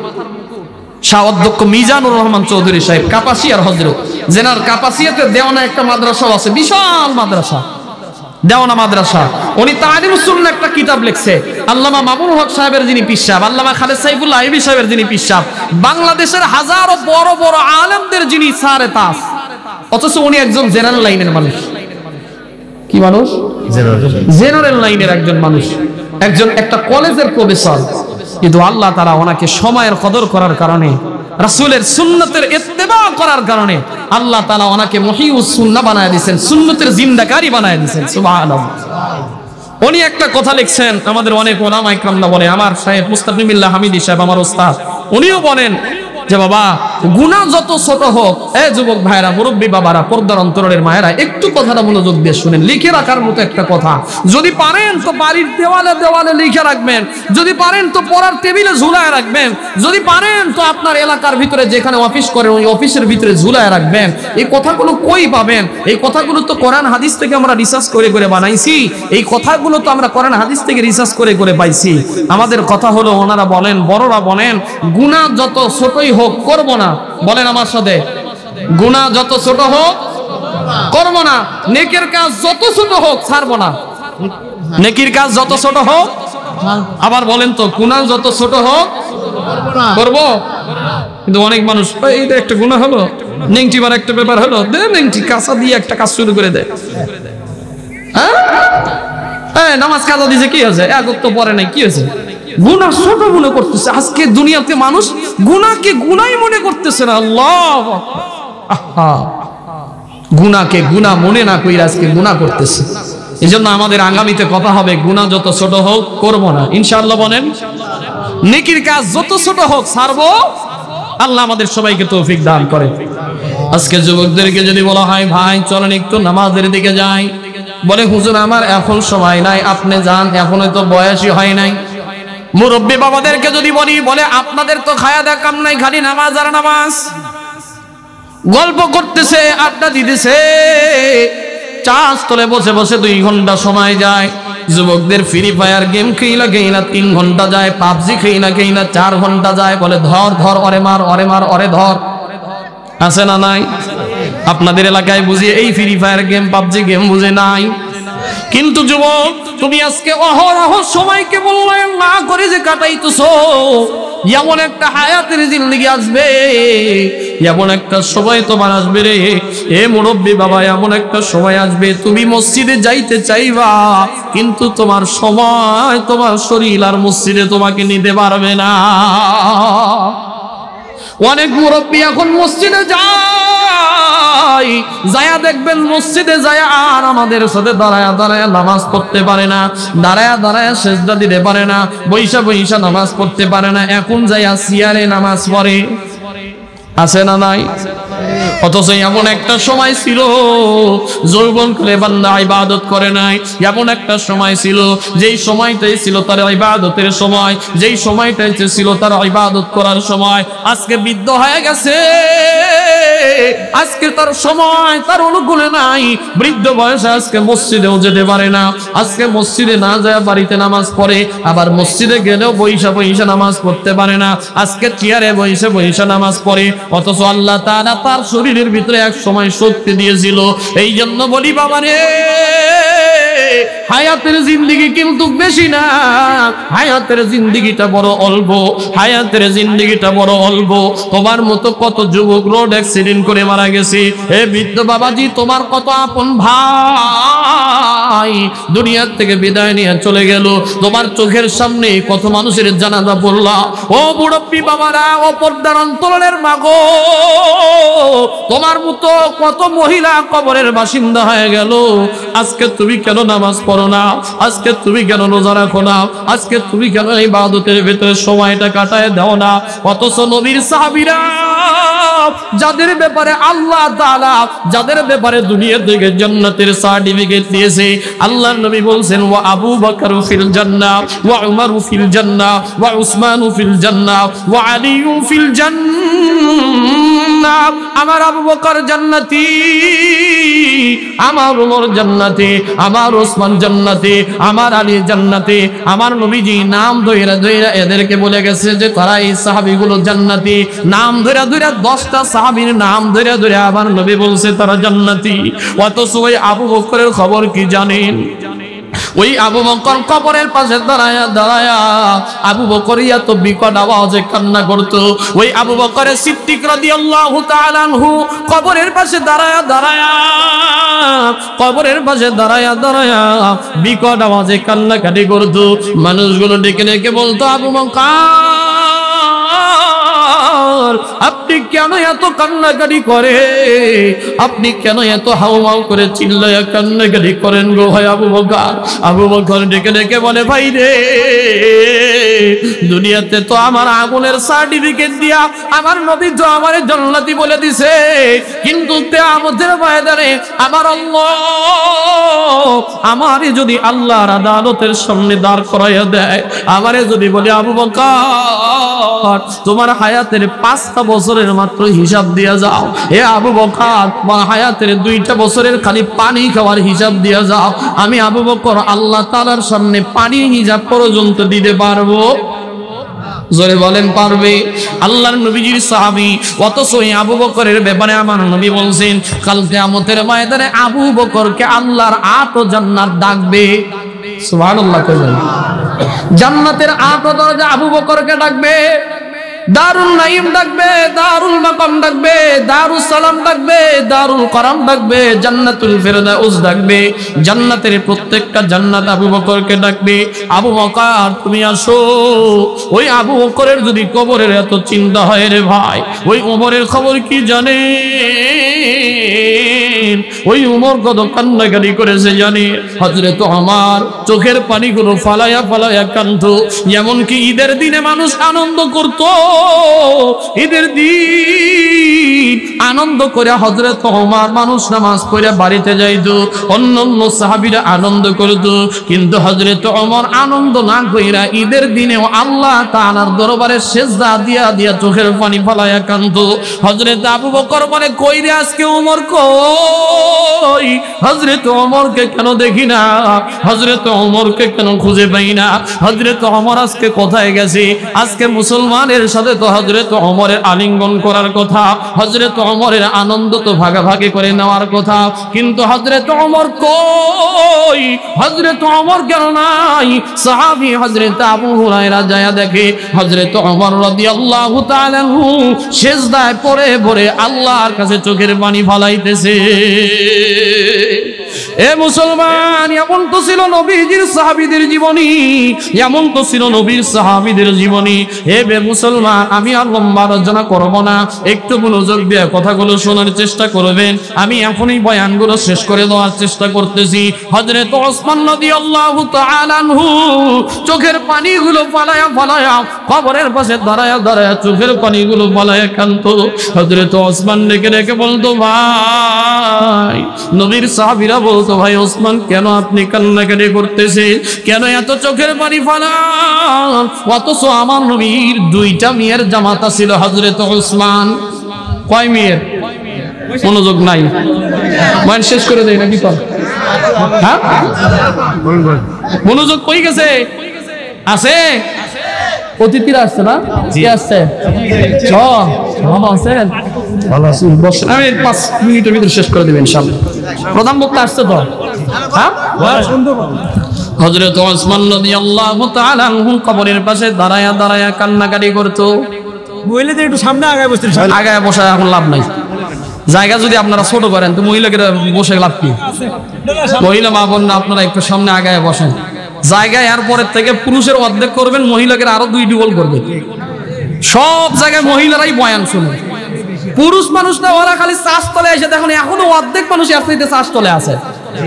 শাহ অধ্যক্ষ মিজানুর রহমান চৌধুরী সাহেব কাপাসিয়ার হজরত, জেনার কাপাসিয়াতে দেওয়ানা একটা মাদ্রাসা আছে, বিশাল মাদ্রাসা, দেওয়ানা মাদ্রাসা। উনি তালিমুস সুন্নাহ একটা কিতাব লিখছে। আল্লামা মামুনুল হক সাহেবের যিনি পীর সাহেব, আল্লামা খালেদ সাইফুল্লাহ আইবি সাহেবের যিনি পীর সাহেব, বাংলাদেশের হাজারো বড় বড় আলেমদের যিনি সারে তাজ, অথচ উনি একজন জেনারেল লাইনের মানুষ। কি মানুষ? জেনারেল লাইনের একজন মানুষ, একজন একটা কলেজের প্রফেসর। কিন্তু আল্লাহ তাআলা ওনাকে সময়ের কদর করার কারণে, রাসূলের সুন্নতের ইত্তেবা করার কারণে আল্লাহ তাআলা ওনাকে মুহিউস সুন্নাহ বানায় দিয়েছেন, সুন্নতের জিন্দাকারী বানায় দিয়েছেন। সুবহানাল্লাহ। উনি একটা কথা লিখছেন, আমাদের অনেক ওলামা ইকরামরা বলে, আমার শাহেখ মুস্তাফি বিল্লাহ হামিদি সাহেব আমার ওস্তাদ, উনিও বলেন যে বাবা গুনাহ যত ছোট হোক, এ যুবক ভাইরা, মুরব্বী বাবারা, পর্দার অন্তরের মায়েরা, একটু কথাটা মনোযোগ দিয়ে শুনেন, লিখে রাখার মতো একটা কথা। যদি পারেন তো বাড়ির দেওয়ালে দেওয়ালে লিখে রাখবেন, যদি পারেন তো পড়ার টেবিলে ঝুলায় রাখবেন, যদি পারেন তো আপনার এলাকার ভিতরে যেখানে অফিস করেন ওই অফিসের ভিতরে ঝুলায় রাখবেন। এই কথাগুলো কই পাবেন? এই কথাগুলো তো কোরআন হাদিস থেকে আমরা রিসার্চ করে করে বানাইছি, এই কথাগুলো তো আমরা কোরআন হাদিস থেকে রিসার্চ করে করে পাইছি। আমাদের কথা হলো, ওনারা বলেন, বড়রা বলেন, গুনাহ যত ছোটই হোক করব না। বলেন আমার সাথে, গুনাহ যত ছোট হোক করব না, নেকের কাজ যত ছোট হোক ছাড়বো না। নেকির কাজ যত ছোট হোক, আবার বলেন তো, গুনাহ যত ছোট হোক করব। কিন্তু অনেক মানুষ, এইটা একটা গুনাহ হলো, নেংটি বার একটা ব্যাপার হলো, দে নেংটি কাঁচা দিয়ে একটা কাজ শুরু করে দেয়। হ্যাঁ, নামাজ কাজা দিয়েছে, কি হয়েছে? এক ওয়াক্ত পরে নাই, কি হয়েছে? গুনাহ ছোট মনে করতেছে। আজকে দুনিয়াতে মানুষ গুনাহকে গুনাহই মনে করতেছে না। আল্লাহ, গুনাহকে গুনাহ মনে না কইরা আজকে গুনাহ করতেছে। এজন্য আমাদের আগামীতে কথা হবে, গুনাহ যত ছোট হোক করব না, ইনশাআল্লাহ। বলেন, নেকির কাজ যত ছোট হোক ছাড়বো। আল্লাহ আমাদের সবাইকে তৌফিক দান করে। আজকে যুবকদেরকে যদি বলা হয়, ভাই চলেন একটু নামাজের দিকে যাই, বলে হুজুর আমার এখন সময় নাই, আপনি যান, এখনো তো বয়সই হয় নাই। মুরব্বী বাবাদেরকে যদি বলি, বলে আপনাদের তো খায়া দেয়া কাম নাই, খালি নামাজ আর নামাজ। গল্প করতেছে, আড্ডা দিতেছে, চাষ তলে বসে বসে 2 ঘন্টা সময় যায়। যুবকদের ফ্রি ফায়ার গেম খেইলা খেইলা 3 ঘন্টা যায়, পাবজি খেইলা খেইলা 4 ঘন্টা যায়। বলে ধর ধর, অরে মার, অরে মার, অরে ধর। আছে না নাই? আপনাদের এলাকায় বুঝি এই free fire game, PUBG game বুঝে নাই। কিন্তু যুবক, তুমি আজকে অহরহ সময়কে মূল্যায়ন না করে যে কাটাইতেছো, এমন একটা হায়াতের জিন্দেগি আসবে, এমন একটা সময় তোমার আসবে রে এ মুরব্বী বাবা, এমন একটা সময় আসবে তুমি মসজিদে যাইতে চাইবা, কিন্তু তোমার সময়, তোমার শরীর আর মসজিদে তোমাকে নিতে পারবে না। অনেক মুরব্বী এখন মসজিদে যায়, যায়া দেখবেন মসজিদে যায় আর আমাদের সাথে দাঁড়ায়া দাঁড়ায়া নামাজ পড়তে পারে না, দাঁড়ায়া দাঁড়ায়া সেজদা দিতে পারে না, বৈশা বৈশা নামাজ পড়তে পারে না, এখন যায়া সিয়ারে নামাজ পড়ে। আছে না নাই? অথচ এমন একটা সময় ছিল যৌবন করে বান্দা ইবাদত করে নাই। এমন একটা সময় ছিল, যেই সময়টাই ছিল তার ইবাদতের সময়, যেই সময়টাই ছিল তার ইবাদত করার সময়। আজকে বৃদ্ধ হয়ে গেছে, আজকে তার সময় তার অনুকূলে নাই, বৃদ্ধ বয়সে আজকে মসজিদেও যেতে পারে না, আজকে মসজিদে না যায় বাড়িতে নামাজ পড়ে, আবার মসজিদে গেলেও বৈশা বৈশা নামাজ পড়তে পারে না, আজকে চেয়ারে বৈশা বৈশা নামাজ পড়ে। অথচ আল্লাহ তাআলা তার শরীরের ভিতরে এক সময় শক্তি দিয়েছিল। এই জন্য বলি বাবারে, হায়াতের জিন্দেগি কিন্তু বেশি না, হায়াতের জিন্দেগিটা বড় অল্প, হায়াতের জিন্দেগিটা বড় অল্প। তোমার মতো কত যুবক রোড অ্যাক্সিডেন্ট করে মারা গেছে। হে বৃদ্ধ বাবাজি, তোমার কত আপন ভাই দুনিয়ার থেকে বিদায় নিয়ে চলে গেল, তোমার চোখের সামনে কত মানুষের জানাজা পড়লা। ও মুরব্বী বাবারা, ও পর্দার অন্তরের মাগো, তোমার মতো কত মহিলা কবরের বাসিন্দা হয়ে গেল। আজকে তুমি কেন নামাজ পড়ো না? আজকে তুমি কেন রোজা রাখো না? আজকে তুমি কেন ইবাদতের ভিতরে সময়টা কাটায় দাও না? অথচ নবীর সাহাবীরা, যাদের ব্যাপারে আল্লাহ তাআলা, যাদের ব্যাপারে দুনিয়া থেকে জান্নাতের সার্টিফিকেট দিয়েছে, আল্লাহর নবী বলছেন, ওয়া আবু বকর ফিল জান্নাহ, ওয়া উমর ফিল জান্নাহ, ওয়া উসমান ফিল জান্নাহ, ওয়া আলী ফিল জান্নাহ। না, আমার আবু বকর জান্নাতি, আমার ওমর জান্নাতি, আমার ওসমান জান্নাতি, আমার আলী জান্নাতি। আমার নবীজি নাম ধইরা ধইরা এদেরকে বলে গেছে যে তারা এই সাহাবীগুলো জান্নাতি। নাম ধইরা ধইরা 10টা সাহাবীর নাম ধইরা ধইরা আমার নবী বলছে তারা জান্নাতি। অথচ ওই আবু বকরের খবর কি জানেন? ওই আবু বকর কবরের পাশে দাঁড়ায়া দাঁড়ায়া আবু বকর এত বিকট আওয়াজে কান্না করত। ওই আবু বকরের সিদ্দিক রাদিয়াল্লাহু তাআলা আনহু কবরের পাশে দাঁড়ায়া দাঁড়ায়া কবরের পাশে দাঁড়ায়া দাঁড়ায়া বিকট আওয়াজে কান্নাকাটি করত। মানুষগুলো ডেকে ডেকে বলতো, আবু বকর আপনি কেন এত কান্নাকাটি করে? আপনি কেন এত হাউমাউ করে চিল্লায়া কান্নাকাটি করেন গো ভাই আবু বকর? আবু বকর ডেকে ডেকে বলে, ভাই রে, দুনিয়াতে তো আমার আগুনের সার্টিফিকেট দিয়া আমার নবী তো আমার জান্নাতি বলে দিছে, কিন্তু কিয়ামতের ময়দানে আমার আল্লাহ আমারে যদি আল্লাহর আদালতের সামনে দাঁড় করাইয়া দেয়, আমারে যদি বলে, আবু বকর তোমার হায়াতের 5টা বছরের মাত্র হিসাব দিয়া যাও, হে আবু বকর তোমার হায়াতের 2টা বছরের খালি পানি খাওয়ার হিসাব দিয়া যাও, আমি আবু বকর আল্লাহ তাআলার সামনে পানি হিসাব পর্যন্ত দিতে পারবো? জোরে বলেন পারবে? আল্লাহর নবীজির সাহাবী, অথচ এই আবু বকরের ব্যাপারে আমার নবী বলছেন কাল কিয়ামতের ময়দানে আবু বকরকে আল্লাহর 8 জান্নাত ডাকবে। সুবহানাল্লাহ। জান্নাতের 8 দরজা আবু বকরকে ডাকবে। দারুল নাইম ডাকবে, দারুল মাকাম ডাকবে, দারুস সালাম ডাকবে, দারুল কারাম ডাকবে, জান্নাতুল ফেরদাউস ডাকবে। জান্নাতের প্রত্যেকটা জান্নাত আবু বকরকে ডাকবে, আবু বকর তুমি আসো। ওই আবু বকরের যদি কবরের এত চিন্তা হয় রে ভাই, ওই ওমরের খবর কি জানেন? ওই ওমর কত কান্নাকাটি করেছে জানি? হযরত ওমর চোখের পানিগুলো ফালায়া ফালায়া কাঁদতো। এমনকি ঈদের দিনে মানুষ আনন্দ করত, ঈদের দিন আনন্দ করে হযরত ওমর মানুষ নামাজ পড়ে বাড়িতে যাইতো, অন্যান্য সাহাবীরা আনন্দ করত, কিন্তু হযরত ওমর আনন্দ না কইরা ঈদের দিনেও আল্লাহ তাআলার দরবারে সিজদা দিয়া দিয়া চোখের পানি ফালায়া কাঁদতো। হযরত আবু বকর বলে, কই রে আজকে ওমর কই? হযরত ওমরকে কেন দেখি না? হযরত ওমরকে কেন খুঁজে পাই না? হযরত ওমর আজকে কোথায় গেছে? আজকে মুসলমানের সাথে তো হযরত ওমরের আলিঙ্গন করার কথা, হযরত ওমরের আনন্দ তো ভাগাভাগি করে নেওয়ার কথা, কিন্তু হযরত ওমর কই? হযরত ওমর কেন নাই? সাহাবী হযরত আবু হুরায়রা যায়া দেখে হযরত ওমর রাদিয়াল্লাহু তাআলা আনহু সিজদায় পড়ে পড়ে আল্লাহর কাছে চোখের পানি ফলাইতেছে। এ মুসলমান, এমন তো ছিল নবীজির সাহাবীদের জীবনী, এমন তো ছিল নবীর সাহাবীদের জীবনী। হে বে মুসলমান, আমি আর লম্বা আলোচনা করব না, একটু মনোযোগ দিয়ে কথাগুলো শোনার চেষ্টা করবেন। আমি এখনই বয়ানগুলো শেষ করে দেওয়ার চেষ্টা করতেছি। হযরত ওসমান রাদিয়াল্লাহু তাআলা আনহু চোখের পানিগুলো ফালায়া ফালায়া কবরের পাশে দাঁড়ায়া দাঁড়ায়া চোখের পানিগুলো ফালায়া কাঁদতো। হযরত ওসমান ডেকে ডেকে বলতো, ভাই, নবীর সাহাবীরা বলতো, ভাই ওসমান কেন আপনি কান্নাকাটি করতেছেন? কেন এত চোখের পানি ফালান? অথচ আমার নবীর 2টা মেয়ের জামাতা ছিল হযরত ওসমান। কয় মেয়ের? মনোযোগ নাই, মান শেষ করে দেয় নাকি? হ্যাঁ, মনোযোগ কই গেছে? আছে? অতিথিরা আসছে না? জি আসছে। ভালো আছেন? ভালো আছি। আমি 5 মিনিটের ভিতরে শেষ করে দেব ইনশাআল্লাহ। প্রধান বক্তা আসছে তো? হ্যাঁ, হযরত ওসমান রাদিয়াল্লাহু তাআলা আনহু কবরের পাশে দাঁড়ায়া দাঁড়ায়া কান্নাকাটি করতো। মহিলাদের একটু সামনে আগায় বসতে, আগায় বসা এখন লাভ নাই। জায়গা যদি আপনারা ছোট করেন তো মহিলাকে বসে লাভ কি? মহিলা মা বোন আপনারা একটু সামনে আগায় বসেন। জায়গায় এরপরের থেকে পুরুষের অর্ধেক করবেন, মহিলাকে আরো 2 ডবল করবেন। সব জায়গায় মহিলারাই বয়ান শুনে, পুরুষ মানুষরা ওরা খালি চাষতলে এসে দেখুন এখনো অর্ধেক মানুষ আসতে চাষতলে আছে।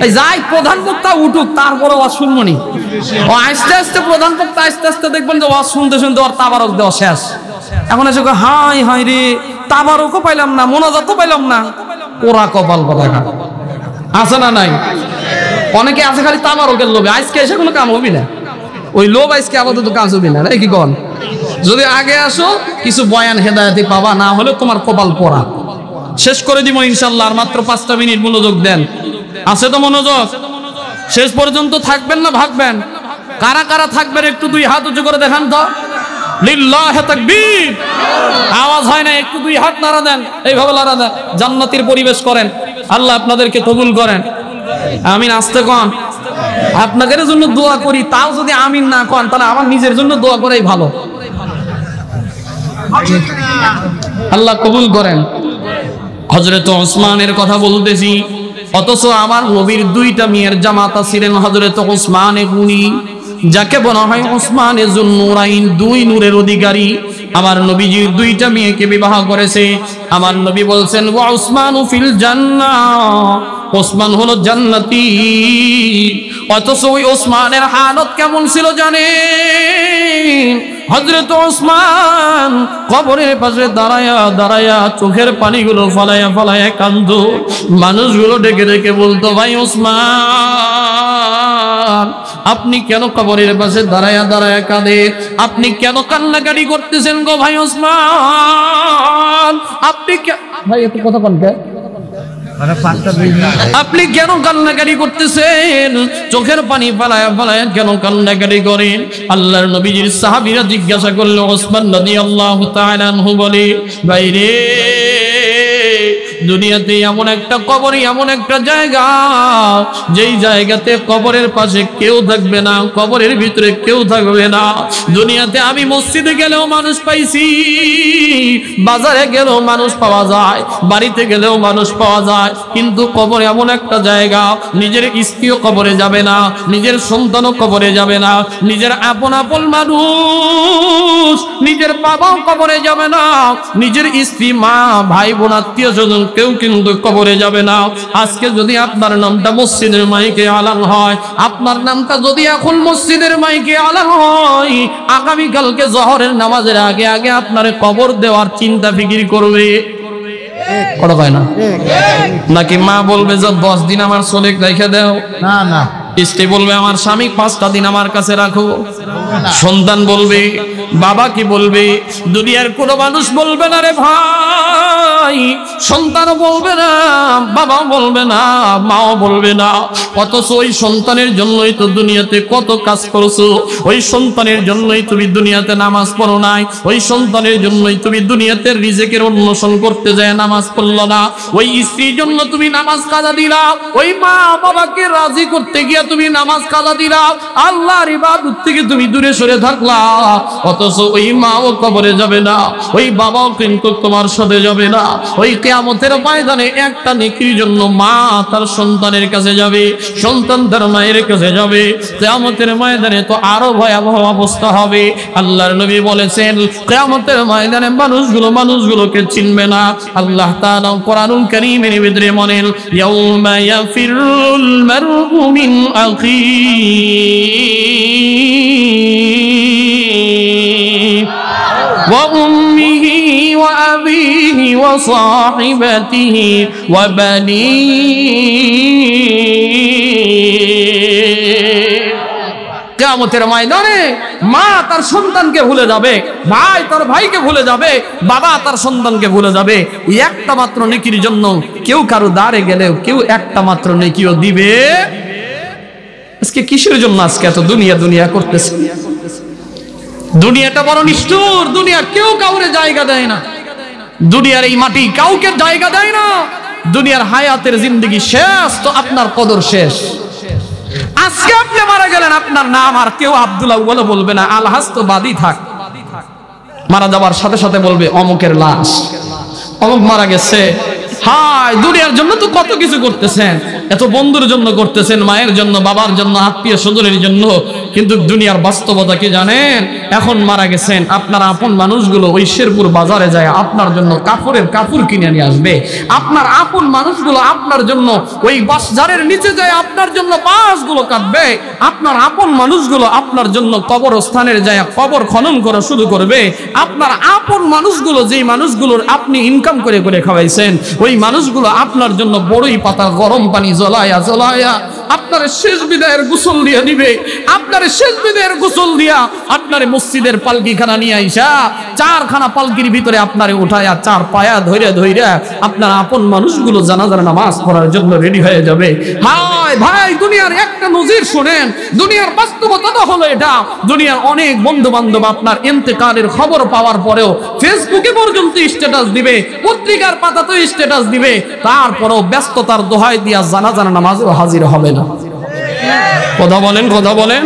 এই যাই প্রধান বক্তা উঠুক, তারপরে ওয়াজ শুনবনি। ও আস্তে আস্তে প্রধান বক্তা আস্তে আস্তে দেখবেন যে ওয়াজ শুনতে শুনতে ওর তাবারক দেওয়া শেষ। এখন এসে হাই হাই রে, তাবারকও পাইলাম না, মোনাজাতও পাইলাম না। ওরা কপাল কথা আছে না নাই? অনেকে আছে খালি তাবারকের লোভে, আজকে এসে কোনো কাম হবি না। ওই লোভ আজকে আপাতত কাজ হবি না, কি কন? যদি আগে আসো কিছু বয়ান হেদায়েতি পাবা, না হলে তোমার কপাল পোড়া। শেষ করে দিব ইনশাআল্লাহ, আর মাত্র 5টা মিনিট মনোযোগ দেন। আছে তো মনোযোগ? শেষ পর্যন্ত থাকবেন না ভাগবেন? কারা কারা থাকবেন একটু 2 হাত উঁচু করে দেখান তো। লিল্লাহি তাকবীর। আওয়াজ হয় না, একটু 2 হাত নাড়া দেন, এইভাবে নাড়া দেন। জান্নাতের পরিবেশ করেন, আল্লাহ আপনাদেরকে কবুল করেন। আমিন। আসতে কোন আপনাদের জন্য দোয়া করি, তাও যদি আমিন না কোন তাহলে আমার নিজের জন্য দোয়া করাই ভালো। আল্লাহ কবুল করেন। হযরত ওসমানের কথা বলতেছি, অথচ আমার নবীর 2টা মেয়ের জামাতা ছিলেন হযরত ওসমান গনি, যাকে বলা হয় ওসমানে যুন্নুরাইন, 2 নূরের অধিকারী। আমার নবীজির 2টা মেয়েকে বিবাহ করেছে। আমার নবী বলছেন ওয়া উসমানু ফিল জান্নাহ, ওসমান হলো জান্নাতি। অথচ ওই ওসমানের হালত কেমন ছিল জানেন? হযরত ওসমান কবরের পাশে দাঁড়ায়া দাঁড়ায়া চোখের পানিগুলো ফলায়া ফলায়া কাঁদতো। মানুষগুলো ডেকে ডেকে বলতো, ভাই ওসমান, আপনি কেন কবরের পাশে দাঁড়ায়া দাঁড়ায়া কাঁদেন? আপনি কেন কান্নাকাটি করতেছেন গো ভাই ওসমান? আপনি ভাই একটু কথা বলেন কে? আপনি কেন কান্নাকাটি করতেছেন? চোখের পানি ফালায়া ফালায়া কেন কান্নাকাটি করেন? আল্লাহর নবীজির সাহাবীরা জিজ্ঞাসা করলো। ওসমান রাদিয়াল্লাহু তাআলা আনহু বলে, ভাইরে, দুনিয়াতে এমন একটা কবর, এমন একটা জায়গা, যেই জায়গাতে কবরের পাশে কেউ থাকবে না, কবরের ভিতরে কেউ থাকবে না। দুনিয়াতে আমি মসজিদে গেলেও মানুষ পাইছি, বাজারে গেলেও মানুষ পাওয়া যায়, বাড়িতে গেলেও মানুষ পাওয়া যায়, কিন্তু কবর এমন একটা জায়গা, নিজের স্ত্রীও কবরে যাবে না, নিজের সন্তানও কবরে যাবে না, নিজের আপন আপন মানুষ, নিজের বাবাও কবরে যাবে না, নিজের স্ত্রী, মা, ভাই বোন, আত্মীয় স্বজন কেউ কিন্তু কবরে যাবে না। আজকে যদি আপনার নামটা মসজিদের মাইকে আলান হয়, আপনার নামটা যদি এখন মসজিদের মাইকে আলান হয়, আগামীকালকে জোহরের নামাজের আগে আগে আপনার কবর দেওয়ার চিন্তা ফিকির করবে। কথা হয় না নাকি? মা বলবে যে 10 দিন আমার চলে রেখে দাও, না না। স্ত্রী বলবে আমার স্বামী 5টা দিন আমার কাছে রাখো। সন্তান বলবে, বাবা কি বলবে? দুনিয়ার কোনো মানুষ বলবে না রে ভাই, সন্তানও বলবে না, বাবাও বলবে না, মাও বলবে না। অথচ ওই সন্তানের জন্যই তো দুনিয়াতে কত কাজ করছো, ওই সন্তানের জন্যই তুমি দুনিয়াতে নামাজ পড়ো নাই, ওই সন্তানের জন্যই তুমি দুনিয়াতে রিজিকের অন্বেষণ করতে যায় নামাজ পড়লো না, ওই স্ত্রীর জন্য তুমি নামাজ কাজা দিলা, ওই মা বাবাকে রাজি করতে গিয়ে তুমি নামাজ কাজা দিলা, আল্লাহর ইবাদত থেকে তুমি দূরে সরে থাকলা। অথচ ওই মাও কবরে যাবে না, ওই বাবাও কিন্তু তোমার সাথে যাবে না। ওই কিয়ামতের ময়দানে একটা নেকির জন্য মা তার সন্তানের কাছে যাবে, সন্তান তার মায়ের কাছে যাবে। কিয়ামতের ময়দানে তো আরো ভয়াবহ অবস্থা হবে। আল্লাহর নবী বলেছেন, কিয়ামতের ময়দানে মানুষগুলোকে চিনবে না। আল্লাহ তাআলা কোরআনুল কারীমের ভিতরে বলেন, ইয়াউমা ইয়াফিরুল মারউ মিন আখিহি ওয়া উম্মিহি ওয়া আবিহি ওয়া সাহিবাতিহি ওয়া বানিহি। কিয়ামতের ময়দানে মা তার সন্তানকে ভুলে যাবে, ভাই তার ভাইকে ভুলে যাবে, বাবা তার সন্তানকে ভুলে যাবে। একটা মাত্র নেকির জন্য কেউ কারো দ্বারে গেলেও কেউ একটা মাত্র নেকিও দিবে। আজকে কিসের জন্য আজকে এত দুনিয়া দুনিয়া করতেছে? দুনিয়াটা বড় নিষ্ঠুর। দুনিয়ার কেউ কাউরে জায়গা দেয় না, দুনিয়ার এই মাটি কাউকে জায়গা দেয় না। দুনিয়ার হায়াতের জিন্দেগি শেষ তো আপনার কদর শেষ। আজকে আপনি মারা গেলেন, আপনার নাম আর কেউ আব্দুল্লাহ বলবে না, আলহাজ তো বাদী থাক। মারা যাবার সাথে সাথে বলবে অমুকের লাশ, অমুক মারা গেছে। হায়, দুনিয়ার জন্য তো কত কিছু করতেছেন, এত বন্ধুর জন্য করতেছেন, মায়ের জন্য, বাবার জন্য, আত্মীয় স্বজনের জন্য, কিন্তু দুনিয়ার বাস্তবতা কি জানেন? এখন মারা গেছেন, আপনার আপন মানুষগুলো ওই শেরপুর বাজারে যায় আপনার জন্য কাপড় কিনে নিয়ে আসবে। আপনার আপন মানুষগুলো আপনার জন্য ওই বাঁশঝাড়ের নিচে যায় আপনার জন্য বাঁশগুলো কাটবে। আপনার আপন মানুষগুলো আপনার জন্য কবরস্থানের যায় কবর খনন করা শুরু করবে। আপনার আপন মানুষগুলো, যেই মানুষগুলোর আপনি ইনকাম করে করে খাওয়াইছেন, ওই মানুষগুলো আপনার জন্য বড়ই পাতা গরম পানি জ্বলায়া জ্বলায়া আপনার শেষ বিদায়ের গোসল দিয়া দিবে, আপনার শেষ বিদায়ের গোসল দিয়া আপনার মসজিদের পালকিখানা নিয়ে আইসা চারখানা পালকির ভিতরে আপনারে উঠায়া চার পায়া ধইরা ধইরা আপনার আপন মানুষগুলো জানাজার নামাজ পড়ার জন্য রেডি হয়ে যাবে। হায় ভাই, দুনিয়ার একটা নজির শুনেন, দুনিয়ার বাস্তবতা হলো এটা। দুনিয়ার অনেক বন্ধু বান্ধব আপনার ইন্তেকালের খবর পাওয়ার পরেও ফেসবুকে পর্যন্ত স্ট্যাটাস দিবে, পত্রিকার পাতাতেও স্ট্যাটাস দিবে, তারপরেও ব্যস্ততার দোহাই দিয়া জানাজার নামাজেও হাজির হবে না। কথা বলেন, কথা বলেন।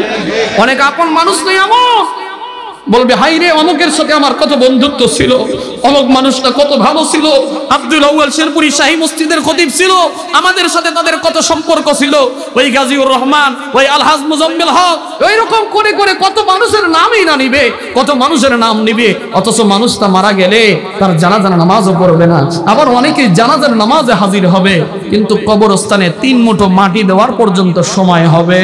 অনেক আপন মানুষ নেই এমন বলবে, হাই রে অমুকের সাথে আমার কত বন্ধুত্ব ছিল, অমুক মানুষটা কত ভালো ছিল, আব্দুল আউয়াল শেরপুরি শাহী মসজিদের খতিব ছিল, আমাদের সাথে তাদের কত সম্পর্ক ছিল, ওই গাজীউর রহমান, ওই আলহাজ মুজাম্মিল হক, ওই রকম করে করে কত মানুষের নামই না নিবে, কত মানুষের নাম নিবে, অথচ মানুষটা মারা গেলে তার জানাজার নামাজও পড়বে না। আবার অনেকেই জানাজার নামাজে হাজির হবে, কিন্তু কবরস্থানে 3 মুঠো মাটি দেওয়ার পর্যন্ত সময় হবে।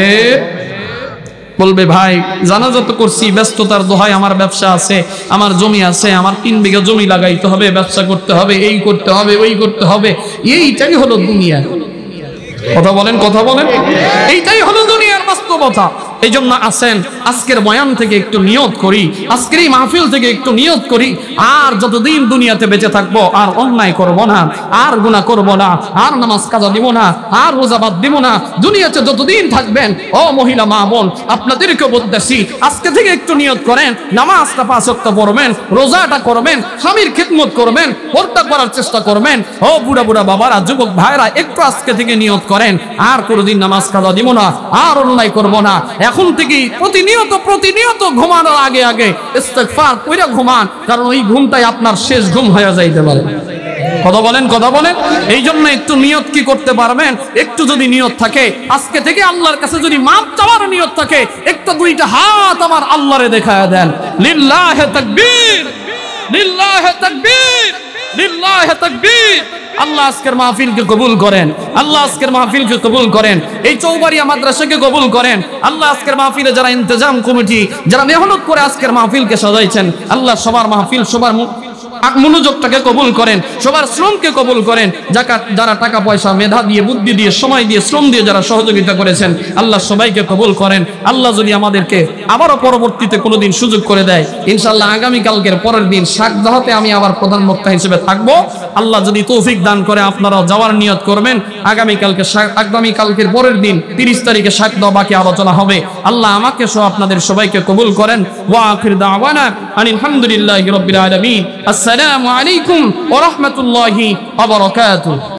বলবে ভাই জানাজা তো করছি, ব্যস্ততার দোহাই, আমার ব্যবসা আছে, আমার জমি আছে, আমার 3 বিঘা জমি লাগাইতে হবে, ব্যবসা করতে হবে, এই করতে হবে, ওই করতে হবে। এইটাই হলো দুনিয়া। কথা বলেন, কথা বলেন। এইটাই হলো দুনিয়ার বাস্তবতা। এই জন্য আসেন আজকের বয়ান থেকে একটু নিয়ত করি, আজকের এই মাহফিল থেকে একটু নিয়ত করি, আর যতদিন দুনিয়াতে বেঁচে থাকবো আর অন্যায় করব না, আর গুনাহ করব না, আর নামাজ কাজা দিব না, আর রোজা বাদ দিব না। দুনিয়াতে যতদিন থাকবেন, ও মহিলা মা বোন, আপনাদেরকে বলতেছি আজকে থেকে একটু নিয়ত করেন, নামাজটা 5 ওয়াক্ত পড়বেন, রোজাটা করবেন, স্বামীর খিদমত করবেন, পর্দা করার চেষ্টা করবেন। ও বুড়া বুড়া বাবারা, যুবক ভাইরা, একটু আজকে থেকে নিয়ত করেন, আর কোনোদিন নামাজ কাজা দিব না, আর অন্যায় করব না। এখন থেকে প্রতিনিয়ত ঘুমানোর আগে আগে ইস্তেগফার কইরা ঘুমান, কারণ ওই ঘুমটাই আপনার শেষ ঘুম হয়ে যাইতে পারে। কথা বলেন, কথা বলেন। এই জন্য একটু নিয়ত কি করতে পারবেন? একটু যদি নিয়ত থাকে আজকে থেকে আল্লাহর কাছে, যদি মাপ চাওয়ার নিয়ত থাকে, একটু 2টা হাত আমার আল্লাহরে দেখায়া দেন। লিল্লাহি তাকবীর, লিল্লাহি তাকবীর, লিল্লাহি তাকবীর। আল্লাহ আজকের মাহফিলকে কবুল করেন, আল্লাহ আজকের মাহফিলকে কবুল করেন, এই চৌবাড়িয়া মাদ্রাসাকে কবুল করেন। আল্লাহ আজকের মাহফিলে যারা ইন্তজাম কমিটি, যারা মেহনত করে আজকের মাহফিলকে সাজাইছেন, আল্লাহ সবার মাহফিল, সবার মনোযোগটাকে কবুল করেন, সবার শ্রমকে কবুল করেন। যারা টাকা পয়সা, মেধা দিয়ে, বুদ্ধি দিয়ে, সময় দিয়ে, শ্রম দিয়ে যারা সহযোগিতা করেছেন, আল্লাহ সবাইকে কবুল করেন। আল্লাহ যদি আমাদেরকে আবারও পরবর্তীতে কোনোদিন সুযোগ করে দেয়, ইনশাআল্লাহ আগামীকালকের পরের দিন শাকদাহতে আমি আবার প্রধান বক্তা হিসেবে থাকবো। আল্লাহ যদি তৌফিক দান করে আপনারাও যাওয়ার নিয়ত করবেন। আগামীকালকের পরের দিন 30 তারিখে শাকদাহ বাকি আলোচনা হবে। আল্লাহ আমাকে সহ আপনাদের সবাইকে কবুল করেন। ওয়া আখির দাওয়ানা আনিল হামদুলিল্লাহি রাব্বিল আলামিন। আসসালামু আলাইকুম ওয়া রাহমাতুল্লাহি ওয়া বারাকাতুহু।